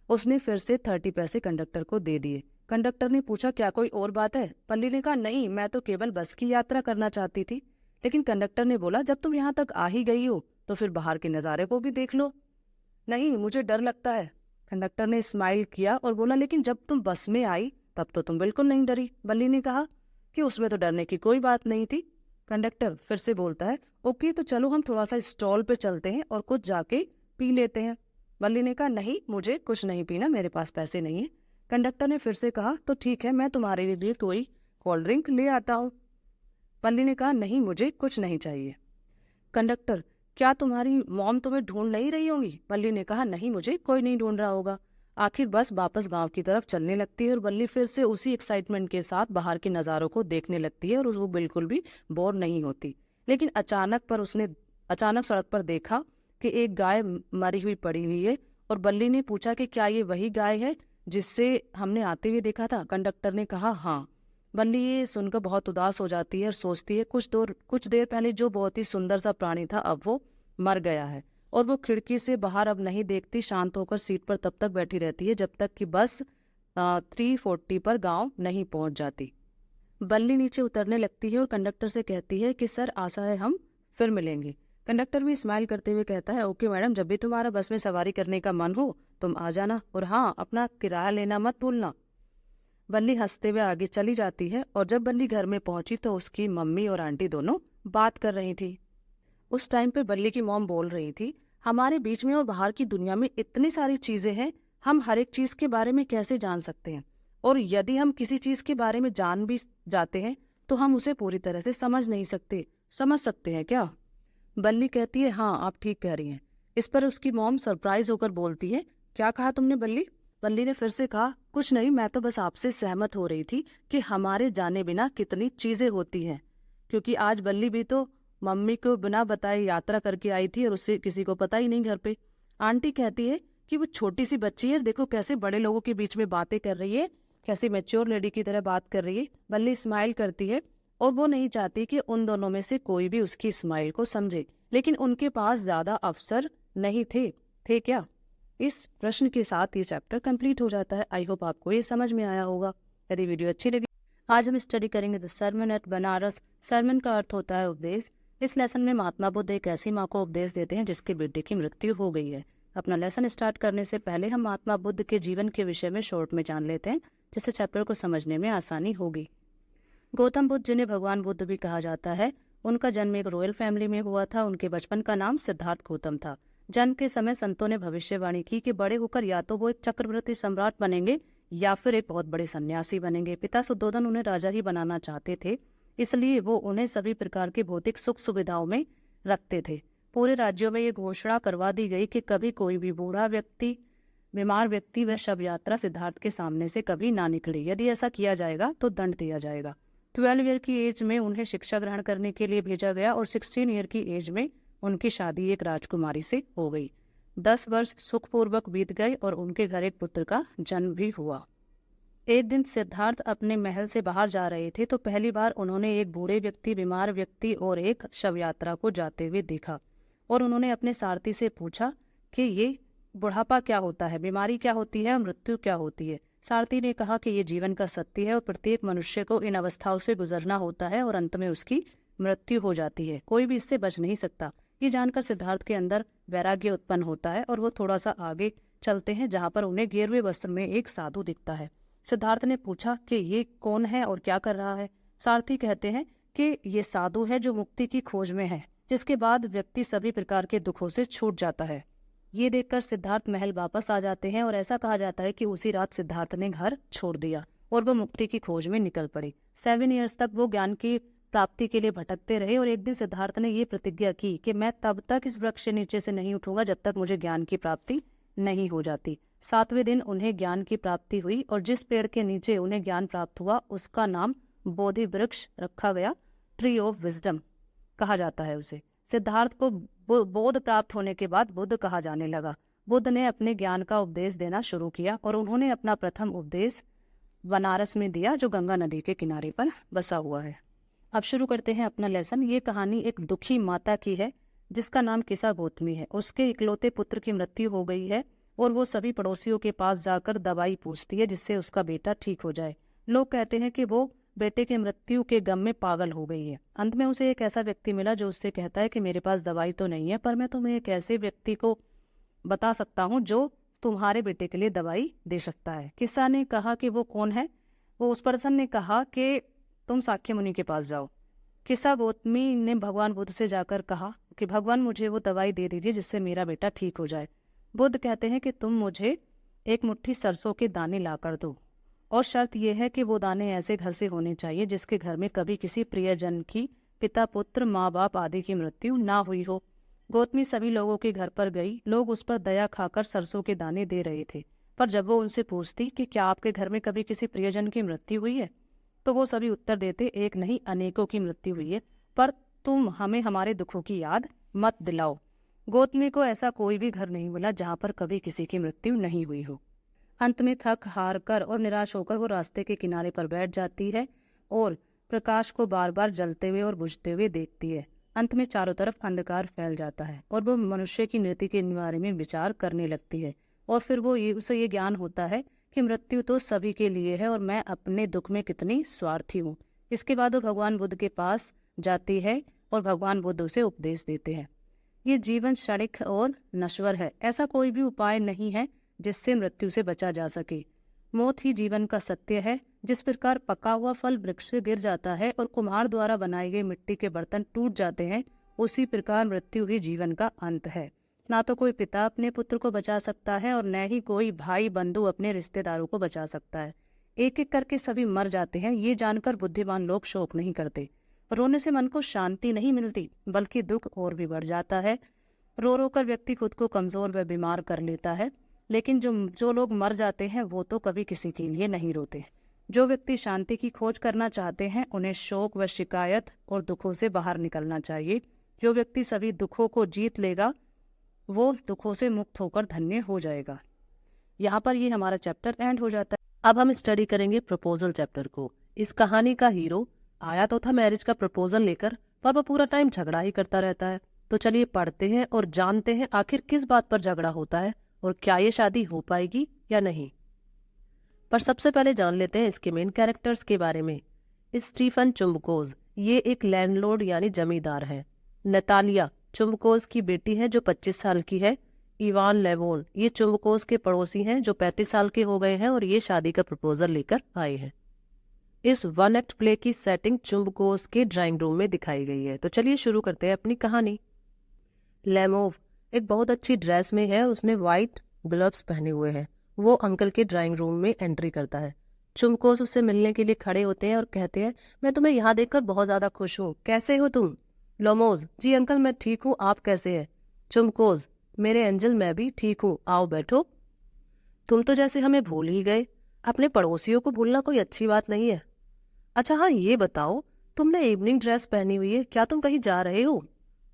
उसने फिर से 30 पैसे कंडक्टर को दे दिए। कंडक्टर ने पूछा, क्या कोई और बात है? बल्ली ने कहा, नहीं, मैं तो केवल बस की यात्रा करना चाहती थी। लेकिन कंडक्टर ने बोला, जब तुम यहाँ तक आ ही गई हो तो फिर बाहर के नज़ारे को भी देख लो। नहीं, मुझे डर लगता है। कंडक्टर ने स्माइल किया और बोला, लेकिन जब तुम बस में आई तब तो तुम बिल्कुल नहीं डरी। बल्ली ने कहा कि उसमें तो डरने की कोई बात नहीं थी। कंडक्टर फिर से बोलता है, ओके, तो चलो हम थोड़ा सा स्टॉल पे चलते हैं और कुछ जाके पी लेते हैं। बल्ली ने कहा, नहीं, मुझे कुछ नहीं पीना, मेरे पास पैसे नहीं है। कंडक्टर ने फिर से कहा, तो ठीक है, मैं तुम्हारे लिए कोई कोल्ड ड्रिंक ले आता हूँ। बल्ली ने कहा, नहीं, मुझे कुछ नहीं चाहिए। कंडक्टर, क्या तुम्हारी मॉम तुम्हें ढूंढ नहीं रही होंगी? बल्ली ने कहा, नहीं, मुझे कोई नहीं ढूंढ रहा होगा। आखिर बस वापस गांव की तरफ चलने लगती है और बल्ली फिर से उसी एक्साइटमेंट के साथ बाहर के नज़ारों को देखने लगती है और वो बिल्कुल भी बोर नहीं होती। लेकिन अचानक सड़क पर देखा कि एक गाय मरी हुई पड़ी हुई है और बल्ली ने पूछा कि क्या ये वही गाय है जिससे हमने आते हुए देखा था? कंडक्टर ने कहा, हाँ। बल्ली ये सुनकर बहुत उदास हो जाती है और सोचती है, कुछ देर पहले जो बहुत ही सुंदर सा प्राणी था अब वो मर गया है और वो खिड़की से बाहर अब नहीं देखती, शांत होकर सीट पर तब तक बैठी रहती है जब तक कि बस 3:40 पर गांव नहीं पहुंच जाती। बल्ली नीचे उतरने लगती है और कंडक्टर से कहती है कि सर आशा है हम फिर मिलेंगे। कंडक्टर भी स्माइल करते हुए कहता है ओके मैडम, जब भी तुम्हारा बस में सवारी करने का मन हो तुम आ जाना, और हाँ अपना किराया लेना मत भूलना। बल्ली हंसते हुए आगे चली जाती है और जब बल्ली घर में पहुंची तो उसकी मम्मी और आंटी दोनों बात कर रही थी। उस टाइम पे बल्ली की मॉम बोल रही थी, हमारे बीच में और बाहर की दुनिया में इतनी सारी चीजें हैं, हम हर एक चीज के बारे में कैसे जान सकते हैं, और यदि हम किसी चीज के बारे में जान भी जाते हैं तो हम उसे पूरी तरह से समझ नहीं सकते। समझ सकते हैं क्या? बल्ली कहती है हाँ आप ठीक कह रही हैं। इस पर उसकी मॉम सरप्राइज होकर बोलती है, क्या कहा तुमने बल्ली? बल्ली ने फिर से कहा, कुछ नहीं, मैं तो बस आपसे सहमत हो रही थी कि हमारे जाने बिना कितनी चीजें होती हैं, क्योंकि आज बल्ली भी तो मम्मी को बिना बताए यात्रा करके आई थी और उससे किसी को पता ही नहीं घर पे। आंटी कहती है कि वो छोटी सी बच्ची है, देखो कैसे बड़े लोगों के बीच में बातें कर रही है, कैसे मैच्योर लेडी की तरह बात कर रही है। बल्ली स्माइल करती है और वो नहीं चाहती कि उन दोनों में से कोई भी उसकी स्माइल को समझे, लेकिन उनके पास ज्यादा अवसर नहीं थे क्या? इस प्रश्न के साथ ये चैप्टर कंप्लीट हो जाता है। आई होप आपको ये समझ में आया होगा। यदि वीडियो अच्छी लगी, आज हम स्टडी करेंगे द सरमन एट बनारस। सरमन का अर्थ होता है उपदेश। इस लेसन में महात्मा बुद्ध एक ऐसी माँ को उपदेश देते हैं जिसके बेटे की मृत्यु हो गई है। अपना लेसन स्टार्ट करने से पहले हम महात्मा बुद्ध के जीवन के विषय में शॉर्ट में जान लेते हैं, जिससे चैप्टर को समझने में आसानी होगी। गौतम बुद्ध, जिन्हें भगवान बुद्ध भी कहा जाता है, उनका जन्म एक रॉयल फैमिली में हुआ था। उनके बचपन का नाम सिद्धार्थ गौतम था। जन्म के समय संतों ने भविष्यवाणी की कि बड़े होकर या तो वो एक चक्रवर्ती सम्राट बनेंगे या फिर एक बहुत बड़े सन्यासी बनेंगे। पिता शुद्धोधन उन्हें राजा ही बनाना चाहते थे, इसलिए वो उन्हें सभी प्रकार के भौतिक सुख सुविधाओं में रखते थे। पूरे राज्यों में ये घोषणा करवा दी गई कि कभी कोई भी बूढ़ा व्यक्ति, बीमार व्यक्ति व शव यात्रा सिद्धार्थ के सामने से कभी ना निकले। यदि ऐसा किया जाएगा तो दंड दिया जाएगा। 12 ईयर की एज में उन्हें शिक्षा ग्रहण करने के लिए भेजा गया और 16 ईयर की एज में उनकी शादी एक राजकुमारी से हो गई। 10 वर्ष सुखपूर्वक बीत गए और उनके घर एक पुत्र का जन्म भी हुआ। एक दिन सिद्धार्थ अपने महल से बाहर जा रहे थे तो पहली बार उन्होंने एक बूढ़े व्यक्ति, बीमार व्यक्ति और एक शव यात्रा को जाते हुए देखा, और उन्होंने अपने सारथी से पूछा कि ये बुढ़ापा क्या होता है, बीमारी क्या होती है और मृत्यु क्या होती है। सारथी ने कहा कि ये जीवन का सत्य है और प्रत्येक मनुष्य को इन अवस्थाओं से गुजरना होता है और अंत में उसकी मृत्यु हो जाती है, कोई भी इससे बच नहीं सकता। ये जानकर सिद्धार्थ के अंदर वैराग्य उत्पन्न होता है और वो थोड़ा सा आगे चलते हैं जहाँ पर उन्हें गेरुए वस्त्र में एक साधु दिखता है। सिद्धार्थ ने पूछा कि ये कौन है और क्या कर रहा है। सारथी कहते हैं कि ये साधु है जो मुक्ति की खोज में है, जिसके बाद व्यक्ति सभी प्रकार के दुखों से छूट जाता है। ये देखकर सिद्धार्थ महल वापस आ जाते हैं और ऐसा कहा जाता है कि उसी रात सिद्धार्थ ने घर छोड़ दिया और वो मुक्ति की खोज में निकल पड़े। 7 ईयर्स तक वो ज्ञान की प्राप्ति के लिए भटकते रहे और एक दिन सिद्धार्थ ने ये प्रतिज्ञा की कि मैं तब तक इस वृक्ष के नीचे से नहीं उठूंगा जब तक मुझे ज्ञान की प्राप्ति नहीं हो जाती। 7वें दिन उन्हें ज्ञान की प्राप्ति हुई और जिस पेड़ के नीचे उन्हें ज्ञान प्राप्त हुआ उसका नाम बोधि वृक्ष रखा गया। ट्री ऑफ विजडम कहा जाता है उसे। सिद्धार्थ को बोध प्राप्त होने के बाद बुद्ध कहा जाने लगा। बुद्ध ने अपने ज्ञान का उपदेश देना शुरू किया और उन्होंने अपना प्रथम उपदेश बनारस में दिया, जो गंगा नदी के किनारे पर बसा हुआ है। अब शुरू करते हैं अपना लेसन। ये कहानी एक दुखी माता की है जिसका नाम किसा गौतमी है। उसके इकलौते पुत्र की मृत्यु हो गई है और वो सभी पड़ोसियों के पास जाकर दवाई पूछती है जिससे उसका बेटा ठीक हो जाए। लोग कहते हैं कि वो बेटे के मृत्यु के गम में पागल हो गई है। अंत में उसे एक ऐसा व्यक्ति मिला जो उससे कहता है कि मेरे पास दवाई तो नहीं है, पर मैं तुम्हें एक ऐसे व्यक्ति को बता सकता हूँ जो तुम्हारे बेटे के लिए दवाई दे सकता है। किस्सा ने कहा कि वो कौन है। वो उस पर्सन ने कहा कि तुम साक्य मुनि के पास जाओ। किस्सा गौतमी ने भगवान बुद्ध से जाकर कहा कि भगवान मुझे वो दवाई दे दीजिए जिससे मेरा बेटा ठीक हो जाए। बुद्ध कहते हैं कि तुम मुझे एक मुट्ठी सरसों के दाने ला कर दो, और शर्त यह है कि वो दाने ऐसे घर से होने चाहिए जिसके घर में कभी किसी प्रियजन की, पिता पुत्र माँ बाप आदि की मृत्यु ना हुई हो। गौतमी सभी लोगों के घर पर गई। लोग उस पर दया खाकर सरसों के दाने दे रहे थे, पर जब वो उनसे पूछती कि क्या आपके घर में कभी किसी प्रियजन की मृत्यु हुई है, तो वो सभी उत्तर देते एक नहीं अनेकों की मृत्यु हुई है, पर तुम हमें हमारे दुखों की याद मत दिलाओ। गौतमी को ऐसा कोई भी घर नहीं मिला जहाँ पर कभी किसी की मृत्यु नहीं हुई हो। अंत में थक हार कर और निराश होकर वो रास्ते के किनारे पर बैठ जाती है और प्रकाश को बार बार जलते हुए और बुझते हुए देखती है। अंत में चारों तरफ अंधकार फैल जाता है और वो मनुष्य की मृत्यु के बारे में विचार करने लगती है। और फिर उसे ये ज्ञान होता है कि मृत्यु तो सभी के लिए है और मैं अपने दुख में कितनी स्वार्थी हूँ। इसके बाद वो भगवान बुद्ध के पास जाती है और भगवान बुद्ध उसे उपदेश देते हैं। ये जीवन क्षणिक और नश्वर है। ऐसा कोई भी उपाय नहीं है जिससे मृत्यु से बचा जा सके। मौत ही जीवन का सत्य है। जिस प्रकार पका हुआ फल वृक्ष से गिर जाता है और कुम्हार द्वारा बनाए गए मिट्टी के बर्तन टूट जाते हैं, उसी प्रकार मृत्यु ही जीवन का अंत है। ना तो कोई पिता अपने पुत्र को बचा सकता है और न ही कोई भाई बंधु अपने रिश्तेदारों को बचा सकता है। एक एक करके सभी मर जाते हैं। ये जानकर बुद्धिमान लोग शोक नहीं करते। रोने से मन को शांति नहीं मिलती, बल्कि दुख और भी बढ़ जाता है। रो रो कर व्यक्ति खुद को कमजोर व बीमार कर लेता है। लेकिन जो लोग मर जाते हैं वो तो कभी किसी के लिए नहीं रोते। जो व्यक्ति शांति की खोज करना चाहते हैं उन्हें शोक व शिकायत और दुखों से बाहर निकलना चाहिए। जो व्यक्ति सभी दुखों को जीत लेगा वो दुखों से मुक्त होकर धन्य हो जाएगा। यहाँ पर ये हमारा चैप्टर एंड हो जाता है। अब हम स्टडी करेंगे प्रपोजल चैप्टर को। इस कहानी का हीरो आया तो था मैरिज का प्रपोजल लेकर, पर वो पूरा टाइम झगड़ा ही करता रहता है। तो चलिए पढ़ते हैं और जानते हैं आखिर किस बात पर झगड़ा होता है और क्या ये शादी हो पाएगी या नहीं। पर सबसे पहले जान लेते हैं इसके मेन कैरेक्टर्स के बारे में। स्टीफन चुम्बकोज ये एक लैंडलॉर्ड यानी जमींदार है। नतालिया चुम्बकोज की बेटी है जो 25 साल की है। इवान लेवोन ये चुम्बकोज के पड़ोसी हैं जो 35 साल के हो गए हैं और ये शादी का प्रपोजल लेकर आए हैं। इस वन एक्ट प्ले की सेटिंग चुम्बकोज के ड्राइंग रूम में दिखाई गई है। तो चलिए शुरू करते हैं अपनी कहानी। लेमोव एक बहुत अच्छी ड्रेस में है। उसने व्हाइट ग्लव्स पहने हुए हैं। वो अंकल के ड्राइंग रूम में एंट्री करता है। चुम्बकोज उससे मिलने के लिए खड़े होते हैं और कहते हैं, मैं तुम्हें यहाँ देखकर बहुत ज्यादा खुश हूँ। कैसे हो तुम? लोमोज जी अंकल मैं ठीक हूँ, आप कैसे हैं? चुम्बकोज मेरे एंजल मैं भी ठीक हूँ, आओ बैठो। तुम तो जैसे हमें भूल ही गए। अपने पड़ोसियों को भूलना कोई अच्छी बात नहीं है। अच्छा हाँ ये बताओ, तुमने इवनिंग ड्रेस पहनी हुई है, क्या तुम कहीं जा रहे हो?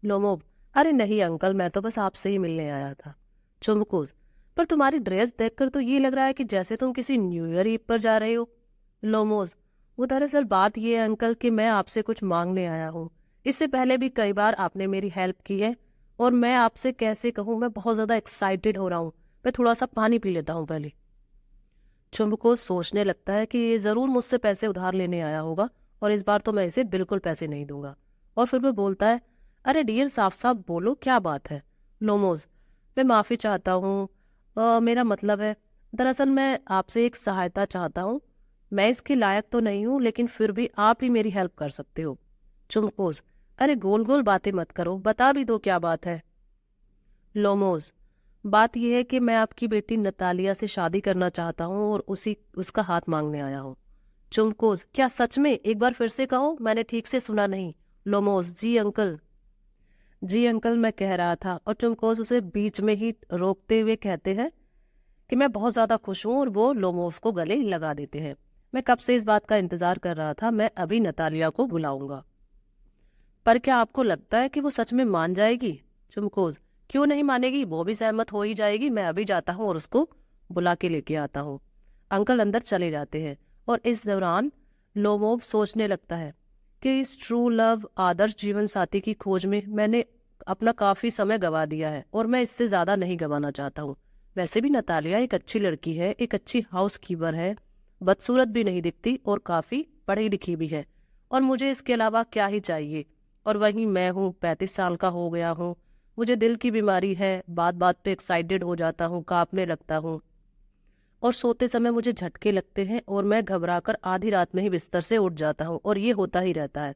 लोमोव अरे नहीं अंकल, मैं तो बस आपसे ही मिलने आया था। चुम्बकोज पर तुम्हारी ड्रेस देखकर तो ये लग रहा है कि जैसे तुम किसी न्यू ईयर ईव पर जा रहे हो। लोमोज वो दरअसल बात ये है अंकल कि मैं आपसे कुछ मांगने आया हूँ। इससे पहले भी कई बार आपने मेरी हेल्प की है और मैं आपसे कैसे कहूँ, मैं बहुत ज्यादा एक्साइटेड हो रहा हूँ। मैं थोड़ा सा पानी पी लेता हूँ पहले। चुम्बकोज सोचने लगता है कि ये जरूर मुझसे पैसे उधार लेने आया होगा और इस बार तो मैं इसे बिल्कुल पैसे नहीं दूंगा। और फिर वो बोलता है, अरे डियर साफ साफ बोलो क्या बात है? लोमोज मैं माफी चाहता हूँ, मेरा मतलब है दरअसल मैं आपसे एक सहायता चाहता हूँ। मैं इसके लायक तो नहीं हूँ लेकिन फिर भी आप ही मेरी हेल्प कर सकते हो। चुम्बकोज अरे गोल गोल बातें मत करो, बता भी दो क्या बात है। लोमोज बात यह है कि मैं आपकी बेटी नतालिया से शादी करना चाहता हूँ और उसका हाथ मांगने आया हूँ। चुम्बकोज क्या सच में? एक बार फिर से कहो, मैंने ठीक से सुना नहीं। लोमोज जी अंकल मैं कह रहा था। और चुम्बकोज उसे बीच में ही रोकते हुए कहते हैं कि मैं बहुत ज्यादा खुश हूँ और वो लोमोव को गले लगा देते हैं। मैं कब से इस बात का इंतजार कर रहा था, मैं अभी नतालिया को बुलाऊंगा। पर क्या आपको लगता है कि वो सच में मान जाएगी? चुम्बकोज क्यों नहीं मानेगी, वो भी सहमत हो ही जाएगी। मैं अभी जाता हूँ और उसको बुला के लेके आता हूँ। अंकल अंदर चले जाते हैं और इस दौरान लोमोव सोचने लगता है कि इस ट्रू लव आदर्श जीवन साथी की खोज में मैंने अपना काफी समय गवा दिया है और मैं इससे ज्यादा नहीं गंवाना चाहता हूँ। वैसे भी नतालिया एक अच्छी लड़की है, एक अच्छी हाउस कीपर है, बदसूरत भी नहीं दिखती और काफी पढ़ी लिखी भी है। और मुझे इसके अलावा क्या ही चाहिए? और वहीं मैं हूँ, 35 साल का हो गया हूँ, मुझे दिल की बीमारी है, बात बात पे एक्साइटेड हो जाता हूँ, कांपने लगता हूँ और सोते समय मुझे झटके लगते हैं और मैं घबराकर आधी रात में ही बिस्तर से उठ जाता हूँ और ये होता ही रहता है।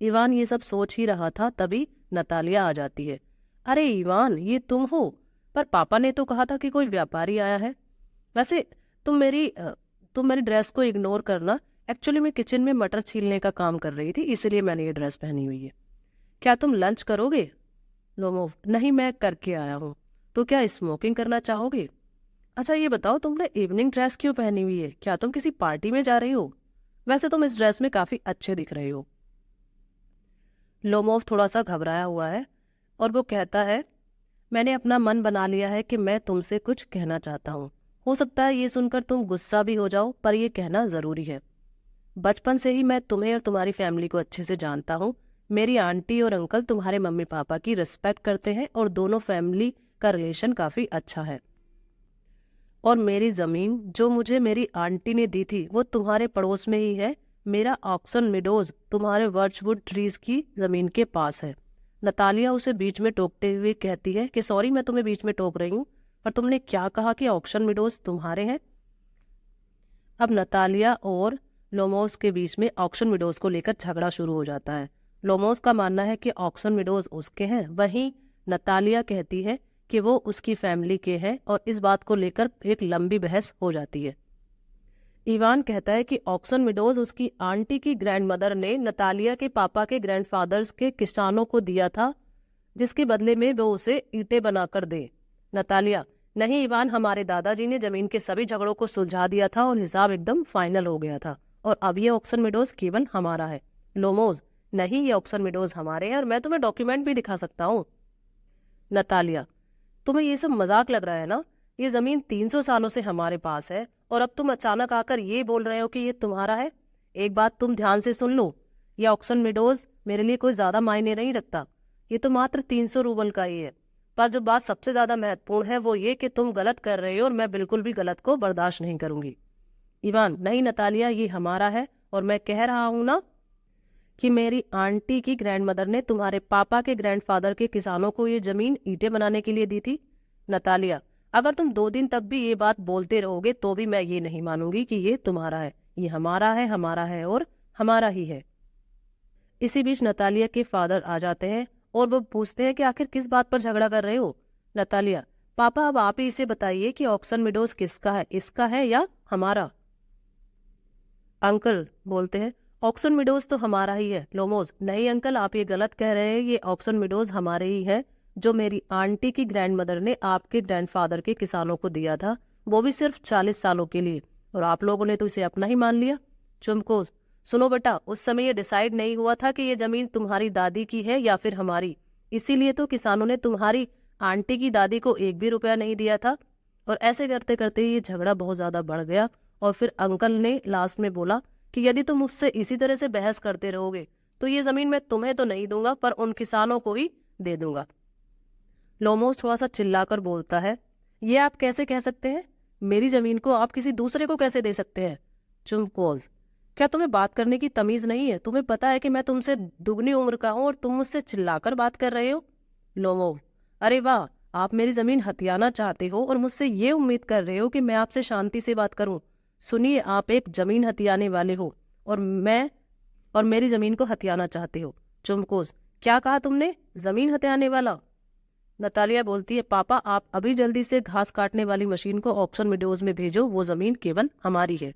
इवान ये सब सोच ही रहा था तभी नतालिया आ जाती है। अरे इवान ये तुम हो? पर पापा ने तो कहा था कि कोई व्यापारी आया है। वैसे तुम मेरी ड्रेस को इग्नोर करना, एक्चुअली मैं किचन में मटर छीलने का काम कर रही थी इसलिए मैंने ये ड्रेस पहनी हुई है। क्या तुम लंच करोगे? लोमोव नहीं मैं करके आया हूँ। तो क्या स्मोकिंग करना चाहोगे? अच्छा ये बताओ तुमने इवनिंग ड्रेस क्यों पहनी हुई है? क्या तुम किसी पार्टी में जा रही हो? वैसे तुम इस ड्रेस में काफी अच्छे दिख रहे हो। लोमोव थोड़ा सा घबराया हुआ है और वो कहता है, मैंने अपना मन बना लिया है कि मैं तुमसे कुछ कहना चाहता हूँ। हो सकता है ये सुनकर तुम गुस्सा भी हो जाओ पर यह कहना जरूरी है। बचपन से ही मैं तुम्हें और तुम्हारी फैमिली को अच्छे से जानता हूँ। मेरी आंटी और अंकल तुम्हारे मम्मी पापा की रिस्पेक्ट करते हैं और दोनों फैमिली का रिलेशन काफी अच्छा है। और मेरी जमीन जो मुझे मेरी आंटी ने दी थी वो तुम्हारे पड़ोस में ही है। मेरा ऑक्सन मिडोज तुम्हारे वर्चवुड ट्रीज की जमीन के पास है। नतालिया उसे बीच में टोकते हुए कहती है कि सॉरी मैं तुम्हें बीच में टोक रही हूँ, पर तुमने क्या कहा कि ऑक्सन मिडोज तुम्हारे हैं? अब नतालिया और लोमोस के बीच में ऑक्सन मिडोज को लेकर झगड़ा शुरू हो जाता है। लोमोस का मानना है कि ऑक्सन मिडोज उसके हैं, वहीं नतालिया कहती है कि वो उसकी फैमिली के हैं और इस बात को लेकर एक लंबी बहस हो जाती है। इवान कहता है कि ऑक्सन मिडोज उसकी आंटी की ग्रैंडमदर ने नतालिया के पापा के ग्रैंडफादर्स के किसानों को दिया था, जिसके बदले में वो उसे ईंटें बनाकर दे। नतालिया, नहीं इवान, हमारे दादाजी ने जमीन के सभी झगड़ों को सुलझा दिया था और हिसाब एकदम फाइनल हो गया था और अब ये ऑक्सन मिडोज केवल हमारा है। लोमोज, नहीं ये ऑक्सन मिडोज हमारे हैं और मैं तुम्हें डॉक्यूमेंट भी दिखा सकता हूँ। नतालिया, तुम्हें ये सब मजाक लग रहा है ना? ये जमीन 300 सालों से हमारे पास है और अब तुम अचानक आकर ये बोल रहे हो कि ये तुम्हारा है। एक बात तुम ध्यान से सुन लो, ये ऑक्सन मिडोज मेरे लिए कोई ज्यादा मायने नहीं रखता। ये तो मात्र 300 रूबल का ही है, पर जो बात सबसे ज्यादा महत्वपूर्ण है वो ये कि तुम गलत कर रहे हो और मैं बिल्कुल भी गलत को बर्दाश्त नहीं करूंगी। इवान, नहीं नतालिया, ये हमारा है और मैं कह रहा हूं ना कि मेरी आंटी की ग्रैंडमदर ने तुम्हारे पापा के ग्रैंडफादर के किसानों को ये जमीन ईंटें बनाने के लिए दी थी। नतालिया, अगर तुम 2 दिन तक भी ये बात बोलते रहोगे तो भी मैं ये नहीं मानूंगी कि ये तुम्हारा है। ये हमारा है और हमारा ही है। इसी बीच नतालिया के फादर आ जाते हैं और वो पूछते हैं कि आखिर किस बात पर झगड़ा कर रहे हो? नतालिया, पापा अब आप ही इसे बताइए कि ऑक्सन मिडोज किसका है, इसका है या हमारा? अंकल बोलते हैं, ऑक्सन मिडोज तो हमारा ही है। लोमोज, नहीं अंकल, आप ये गलत कह रहे हैं, ये ऑक्सन मिडोज हमारे ही है जो मेरी आंटी की ग्रैंडमदर ने आपके ग्रैंडफादर के किसानों को दिया था, वो भी सिर्फ 40 सालों के लिए, और आप लोगों ने तो इसे अपना ही मान लिया। चुमकोस, सुनो बेटा, उस समय ये डिसाइड नहीं हुआ था कि ये जमीन तुम्हारी दादी की है या फिर हमारी, इसीलिए तो किसानों ने तुम्हारी आंटी की दादी को 1 भी रुपया नहीं दिया था। और ऐसे करते करते ये झगड़ा बहुत ज्यादा बढ़ गया और फिर अंकल ने लास्ट में बोला कि यदि तुम मुझसे इसी तरह से बहस करते रहोगे तो ये जमीन मैं तुम्हें तो नहीं दूंगा पर उन किसानों को ही दे दूंगा। लोमोस थोड़ा सा चिल्लाकर बोलता है, ये आप कैसे कह सकते हैं? मेरी जमीन को आप किसी दूसरे को कैसे दे सकते हैं? चुमकोस, क्या तुम्हें बात करने की तमीज नहीं है? तुम्हें पता है कि मैं तुमसे दुगनी उम्र का हूं और तुम मुझसे चिल्लाकर बात कर रहे हो? लोमो, अरे वाह, आप मेरी जमीन हथियाना चाहते हो और मुझसे ये उम्मीद कर रहे हो कि मैं आपसे शांति से बात करूं। सुनिए, आप एक जमीन हथियाने वाले हो और मेरी जमीन को हथियाना चाहते हो। चुमकोस, क्या कहा तुमने? जमीन हथियाने वाला? नतालिया बोलती है, पापा आप अभी जल्दी से घास काटने वाली मशीन को ऑक्सन मिडोज में भेजो, वो जमीन केवल हमारी है।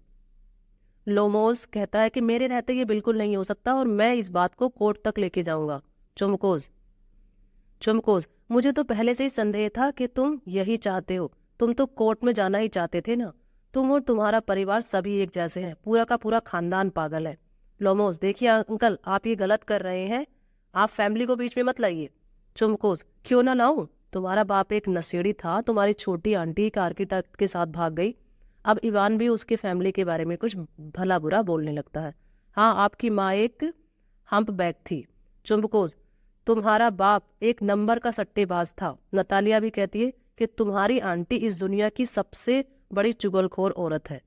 लोमोस कहता है कि मेरे रहते ये बिल्कुल नहीं हो सकता और मैं इस बात को कोर्ट तक लेके जाऊंगा। चुमकोस, मुझे तो पहले से ही संदेह था कि तुम यही चाहते हो। तुम तो कोर्ट में जाना ही चाहते थे ना। तुम और तुम्हारा परिवार सभी एक जैसे हैं, पूरा का पूरा खानदान पागल है। लोमोस, देखिए अंकल, आप ये गलत कर रहे हैं, आप फैमिली को बीच में मत लाइए। चुमकोस, क्यों ना लाऊं? तुम्हारा बाप एक नशेड़ी था, तुम्हारी छोटी आंटी एक आर्किटेक्ट के साथ भाग गई। अब इवान भी उसके फैमिली के बारे में कुछ भला बुरा बोलने लगता है। हाँ, आपकी माँ एक हम्प बैग थी। चुमकोस, तुम्हारा बाप एक नंबर का सट्टेबाज था। नतालिया भी कहती है कि तुम्हारी आंटी इस दुनिया की सबसे बड़ी चुगलखोर औरत है।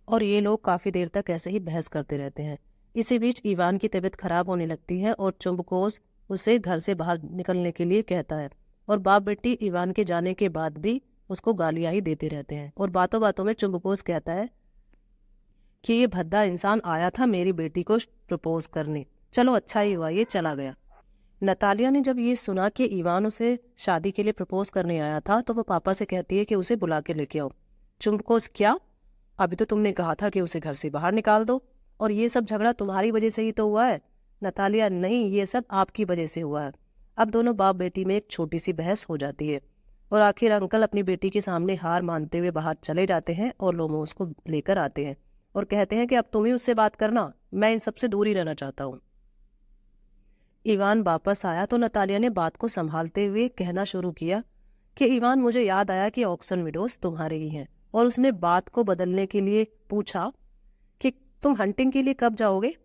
और ये लोग काफी देर तक ऐसे ही बहस करते रहते हैं। इसी बीच इवान की तबीयत खराब होने लगती है और चुमकोस उसे घर से बाहर निकलने के लिए कहता है और बाप बेटी इवान के जाने के बाद भी उसको गालियां ही देते रहते हैं। और बातों बातों में चुमकोस कहता है कि ये भद्दा इंसान आया था मेरी बेटी को प्रपोज करने, चलो अच्छा ही हुआ ये चला गया। नतालिया ने जब ये सुना कि इवान उसे शादी के लिए प्रपोज करने आया था तो वो पापा से कहती है कि उसे बुला के लेके आओ। चुमकोस, क्या? अभी तो तुमने कहा था कि उसे घर से बाहर निकाल दो और ये सब झगड़ा तुम्हारी वजह से ही तो हुआ है। नतालिया, नहीं, ये सब आपकी वजह से हुआ है। अब दोनों बाप बेटी में एक छोटी सी बहस हो जाती है और आखिर अंकल अपनी बेटी के सामने हार मानते हुए बाहर चले जाते हैं और लोमोस को लेकर आते हैं और कहते हैं कि अब तुम ही उससे बात करना, मैं इन सबसे दूर ही रहना चाहता हूँ। इवान वापस आया तो नतालिया ने बात को संभालते हुए कहना शुरू किया कि इवान, मुझे याद आया कि ऑक्सन मिडोज तुम्हारे ही हैं। और उसने बात को बदलने के लिए पूछा कि तुम हंटिंग के लिए कब जाओगे?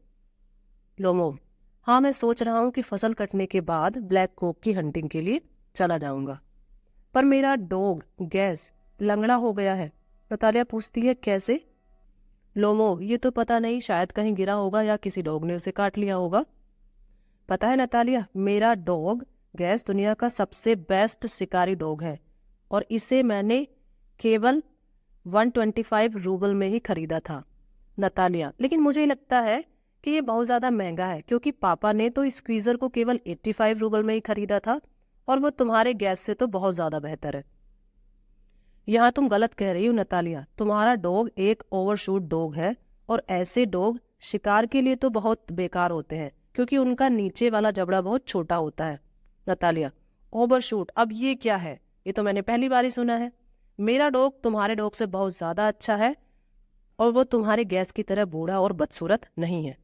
लोमो, हाँ, मैं सोच रहा हूँ कि फसल कटने के बाद ब्लैक कोक की हंटिंग के लिए चला जाऊंगा। पर मेरा डॉग गैस लंगड़ा हो गया है। नतालिया पूछती है, कैसे? लोमो, ये तो पता नहीं, शायद कहीं गिरा होगा या किसी डॉग ने उसे काट लिया होगा। पता है नतालिया, मेरा डॉग गैस दुनिया का सबसे बेस्ट शिकारी डॉग है और इसे मैंने केवल 125 रूबल में ही खरीदा था। नतालिया, लेकिन मुझे लगता है कि ये बहुत ज्यादा महंगा है, क्योंकि पापा ने तो स्क्वीजर को केवल 85 रूबल में ही खरीदा था और वो तुम्हारे गैस से तो बहुत ज्यादा बेहतर है। यहाँ तुम गलत कह रही हो नतालिया, तुम्हारा डॉग एक ओवरशूट डॉग है और ऐसे डॉग शिकार के लिए तो बहुत बेकार होते हैं, क्योंकि उनका नीचे वाला जबड़ा बहुत छोटा होता है। नतालिया, ओवरशूट, अब ये क्या है? ये तो मैंने पहली बार ही सुना है। मेरा डॉग तुम्हारे डॉग से बहुत ज्यादा अच्छा है और वो तुम्हारे गैस की तरह बूढ़ा और बदसूरत नहीं है।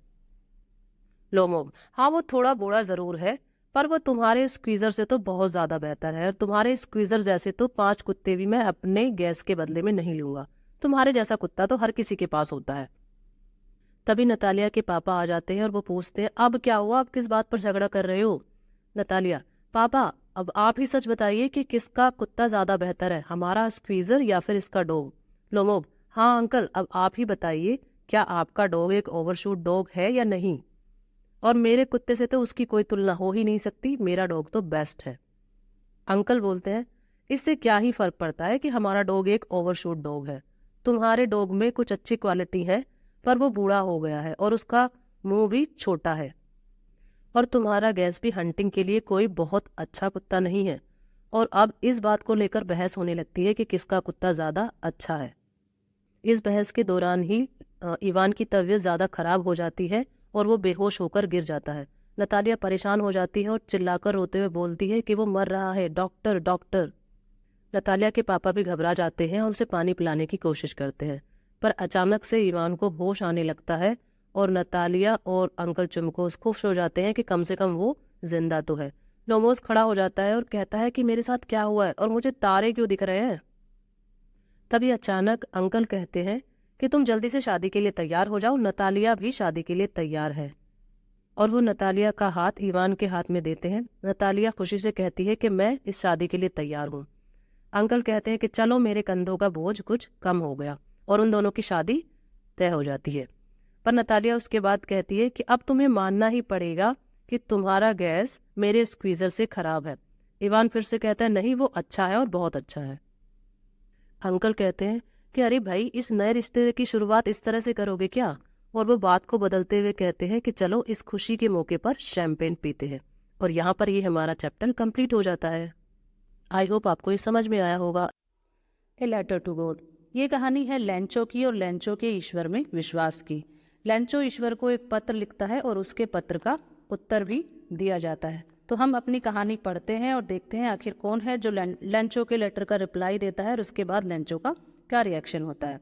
लोमो, हाँ वो थोड़ा बूढ़ा जरूर है, पर वो तुम्हारे स्क्वीजर से तो बहुत ज्यादा बेहतर है और तुम्हारे स्क्वीजर जैसे तो 5 कुत्ते भी मैं अपने गैस के बदले में नहीं लूंगा। तुम्हारे जैसा कुत्ता तो हर किसी के पास होता है। तभी नतालिया के पापा आ जाते हैं और वो पूछते हैं, अब क्या हुआ, आप किस बात पर झगड़ा कर रहे हो? नतालिया, पापा अब आप ही सच बताइए कि किसका कुत्ता ज्यादा बेहतर है, हमारा स्क्वीजर या फिर इसका डॉग? लोमो, हाँ अंकल, अब आप ही बताइए, क्या आपका डॉग एक ओवरशूट डॉग है या नहीं? और मेरे कुत्ते से तो उसकी कोई तुलना हो ही नहीं सकती, मेरा डॉग तो बेस्ट है। अंकल बोलते हैं, इससे क्या ही फर्क पड़ता है कि हमारा डॉग एक ओवरशूट डॉग है। तुम्हारे डॉग में कुछ अच्छी क्वालिटी है, पर वो बूढ़ा हो गया है और उसका मुंह भी छोटा है। और तुम्हारा गैस भी हंटिंग के लिए कोई बहुत अच्छा कुत्ता नहीं है। और अब इस बात को लेकर बहस होने लगती है कि किसका कुत्ता ज्यादा अच्छा है। इस बहस के दौरान ही इवान की तबीयत ज्यादा खराब हो जाती है और वो बेहोश होकर गिर जाता है। नतालिया परेशान हो जाती है और चिल्लाकर रोते हुए बोलती है कि वो मर रहा है, डॉक्टर डॉक्टर। नतालिया के पापा भी घबरा जाते हैं और उसे पानी पिलाने की कोशिश करते हैं, पर अचानक से इवान को होश आने लगता है और नतालिया और अंकल चुमकोस खुश हो जाते हैं कि कम से कम वो जिंदा तो है। लोमोस खड़ा हो जाता है और कहता है कि मेरे साथ क्या हुआ है और मुझे तारे क्यों दिख रहे हैं? तभी अचानक अंकल कहते हैं कि तुम जल्दी से शादी के लिए तैयार हो जाओ, नतालिया भी शादी के लिए तैयार है। और वो नतालिया का हाथ इवान के हाथ में देते हैं। नतालिया खुशी से कहती है कि मैं इस शादी के लिए तैयार हूँ। अंकल कहते हैं कि चलो, मेरे कंधों का बोझ कुछ कम हो गया और उन दोनों की शादी तय हो जाती है। पर नतालिया उसके बाद कहती है कि अब तुम्हें मानना ही पड़ेगा कि तुम्हारा गैस मेरे स्क्वीजर से खराब है। इवान फिर से कहता है, नहीं, वो अच्छा है और बहुत अच्छा है। अंकल कहते हैं कि अरे भाई, इस नए रिश्ते की शुरुआत इस तरह से करोगे क्या? और वो बात को बदलते हुए कहते हैं कि चलो इस खुशी के मौके पर शैंपेन पीते हैं। और यहाँ पर ये हमारा चैप्टर कंप्लीट हो जाता है। आई होप आपको ये समझ में आया होगा। ए लेटर टू गॉड, ये कहानी है लेंचो की और लेंचो के ईश्वर में विश्वास की। लेंचो ईश्वर को एक पत्र लिखता है और उसके पत्र का उत्तर भी दिया जाता है। तो हम अपनी कहानी पढ़ते हैं और देखते हैं आखिर कौन है जो लेंचो के लेटर का रिप्लाई देता है और उसके बाद लेंचो का क्या रिएक्शन होता है।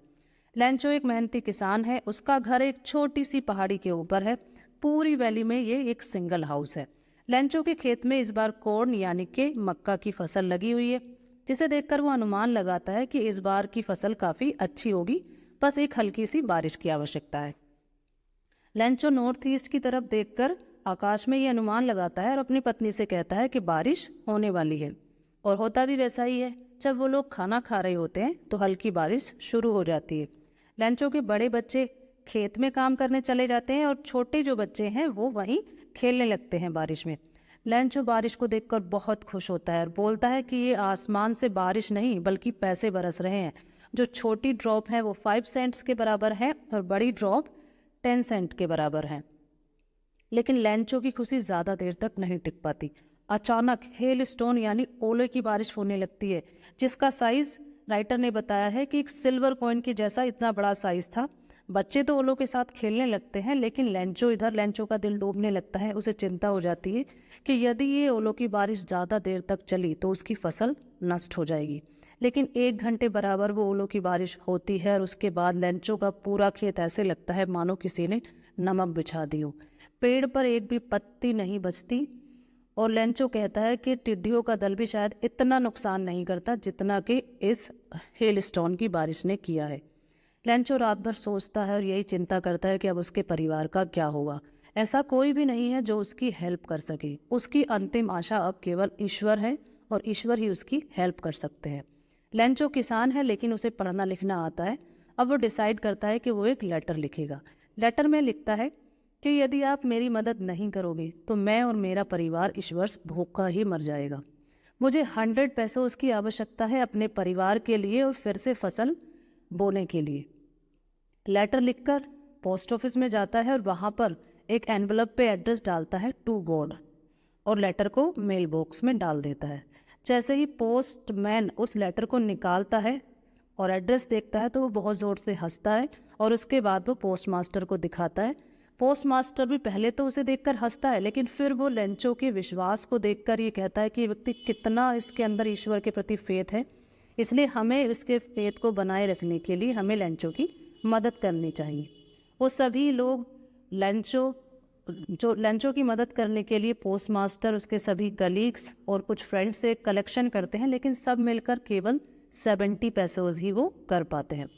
लेंचो एक मेहनती किसान है। उसका घर एक छोटी सी पहाड़ी के ऊपर है। पूरी वैली में ये एक सिंगल हाउस है। लेंचो के खेत में इस बार कॉर्न यानी कि मक्का की फसल लगी हुई है, जिसे देखकर वो अनुमान लगाता है कि इस बार की फसल काफी अच्छी होगी, बस एक हल्की सी बारिश की आवश्यकता है। लेंचो नॉर्थ ईस्ट की तरफ देखकर आकाश में ये अनुमान लगाता है और अपनी पत्नी से कहता है कि बारिश होने वाली है। और होता भी वैसा ही है। जब वो लोग खाना खा रहे होते हैं तो हल्की बारिश शुरू हो जाती है। लेंचो के बड़े बच्चे खेत में काम करने चले जाते हैं और छोटे जो बच्चे हैं वो वहीं खेलने लगते हैं बारिश में। लेंचो बारिश को देखकर बहुत खुश होता है और बोलता है कि ये आसमान से बारिश नहीं बल्कि पैसे बरस रहे हैं। जो छोटी ड्रॉप है वो 5 सेंट्स के बराबर है और बड़ी ड्रॉप 10 सेंट के बराबर है। लेकिन लेंचो की खुशी ज्यादा देर तक नहीं टिक पाती। अचानक हेल स्टोन यानी ओले की बारिश होने लगती है, जिसका साइज राइटर ने बताया है कि एक सिल्वर कॉइन के जैसा इतना बड़ा साइज था। बच्चे तो ओलों के साथ खेलने लगते हैं, लेकिन लेंचो का दिल डूबने लगता है। उसे चिंता हो जाती है कि यदि ये ओलों की बारिश ज़्यादा देर तक चली तो उसकी फसल नष्ट हो जाएगी। लेकिन 1 घंटे बराबर वो ओलों की बारिश होती है और उसके बाद लेंचो का पूरा खेत ऐसे लगता है मानो किसी ने नमक बिछा दी हो। पेड़ पर एक भी पत्ती नहीं बचती और लेंचो कहता है कि टिड्डियों का दल भी शायद इतना नुकसान नहीं करता जितना कि इस हेलस्टोन की बारिश ने किया है। लेंचो रात भर सोचता है और यही चिंता करता है कि अब उसके परिवार का क्या होगा। ऐसा कोई भी नहीं है जो उसकी हेल्प कर सके। उसकी अंतिम आशा अब केवल ईश्वर है और ईश्वर ही उसकी हेल्प कर सकते हैं। लेंचो किसान है लेकिन उसे पढ़ना लिखना आता है। अब वो डिसाइड करता है कि वो एक लेटर लिखेगा। लेटर में लिखता है कि यदि आप मेरी मदद नहीं करोगे तो मैं और मेरा परिवार इस वर्ष भूखा ही मर जाएगा। मुझे 100 पैसों की आवश्यकता है अपने परिवार के लिए और फिर से फसल बोने के लिए। लेटर लिखकर पोस्ट ऑफिस में जाता है और वहाँ पर एक एनवलप पे एड्रेस डालता है टू गॉड और लेटर को मेल बॉक्स में डाल देता है। जैसे ही पोस्टमैन उस लेटर को निकालता है और एड्रेस देखता है तो वो बहुत ज़ोर से हंसता है और उसके बाद वो पोस्ट मास्टर को दिखाता है। पोस्ट मास्टर भी पहले तो उसे देखकर हंसता है, लेकिन फिर वो लेंचो के विश्वास को देखकर ये कहता है कि ये व्यक्ति कितना इसके अंदर ईश्वर के प्रति फेथ है, इसलिए हमें इसके फेथ को बनाए रखने के लिए हमें लेंचो की मदद करनी चाहिए। वो सभी लोग लेंचो की मदद करने के लिए पोस्ट मास्टर, उसके सभी कलीग्स और कुछ फ्रेंड्स से कलेक्शन करते हैं, लेकिन सब मिलकर केवल 70 पैसों ही वो कर पाते हैं।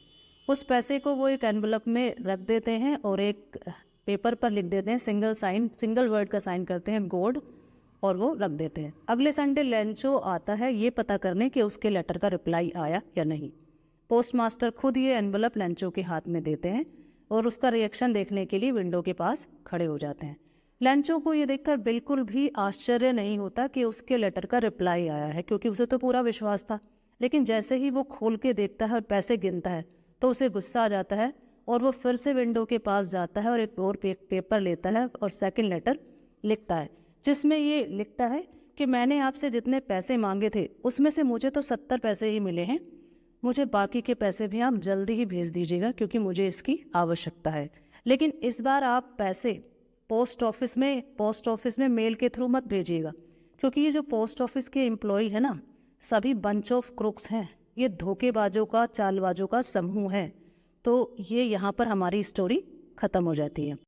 उस पैसे को वो एक एनवलप में रख देते हैं और एक पेपर पर लिख देते हैं, सिंगल वर्ड का साइन करते हैं गॉड, और वो रख देते हैं। अगले संडे लेंचो आता है ये पता करने कि उसके लेटर का रिप्लाई आया या नहीं। पोस्ट मास्टर खुद ये एनवलप लेंचो के हाथ में देते हैं और उसका रिएक्शन देखने के लिए विंडो के पास खड़े हो जाते हैं। लेंचो को ये देखकर बिल्कुल भी आश्चर्य नहीं होता कि उसके लेटर का रिप्लाई आया है, क्योंकि उसे तो पूरा विश्वास था। लेकिन जैसे ही वो खोल के देखता है और पैसे गिनता है तो उसे गुस्सा आ जाता है और वो फिर से विंडो के पास जाता है और एक और पेपर लेता है और सेकंड लेटर लिखता है, जिसमें ये लिखता है कि मैंने आपसे जितने पैसे मांगे थे उसमें से मुझे तो 70 पैसे ही मिले हैं। मुझे बाकी के पैसे भी आप जल्दी ही भेज दीजिएगा क्योंकि मुझे इसकी आवश्यकता है। लेकिन इस बार आप पैसे पोस्ट ऑफिस में मेल के थ्रू मत भेजिएगा, क्योंकि ये जो पोस्ट ऑफिस के एम्प्लॉय है ना, सभी बंच ऑफ क्रुक्स हैं। ये धोखेबाजों का, चालबाजों का समूह है। तो ये यहाँ पर हमारी स्टोरी ख़त्म हो जाती है।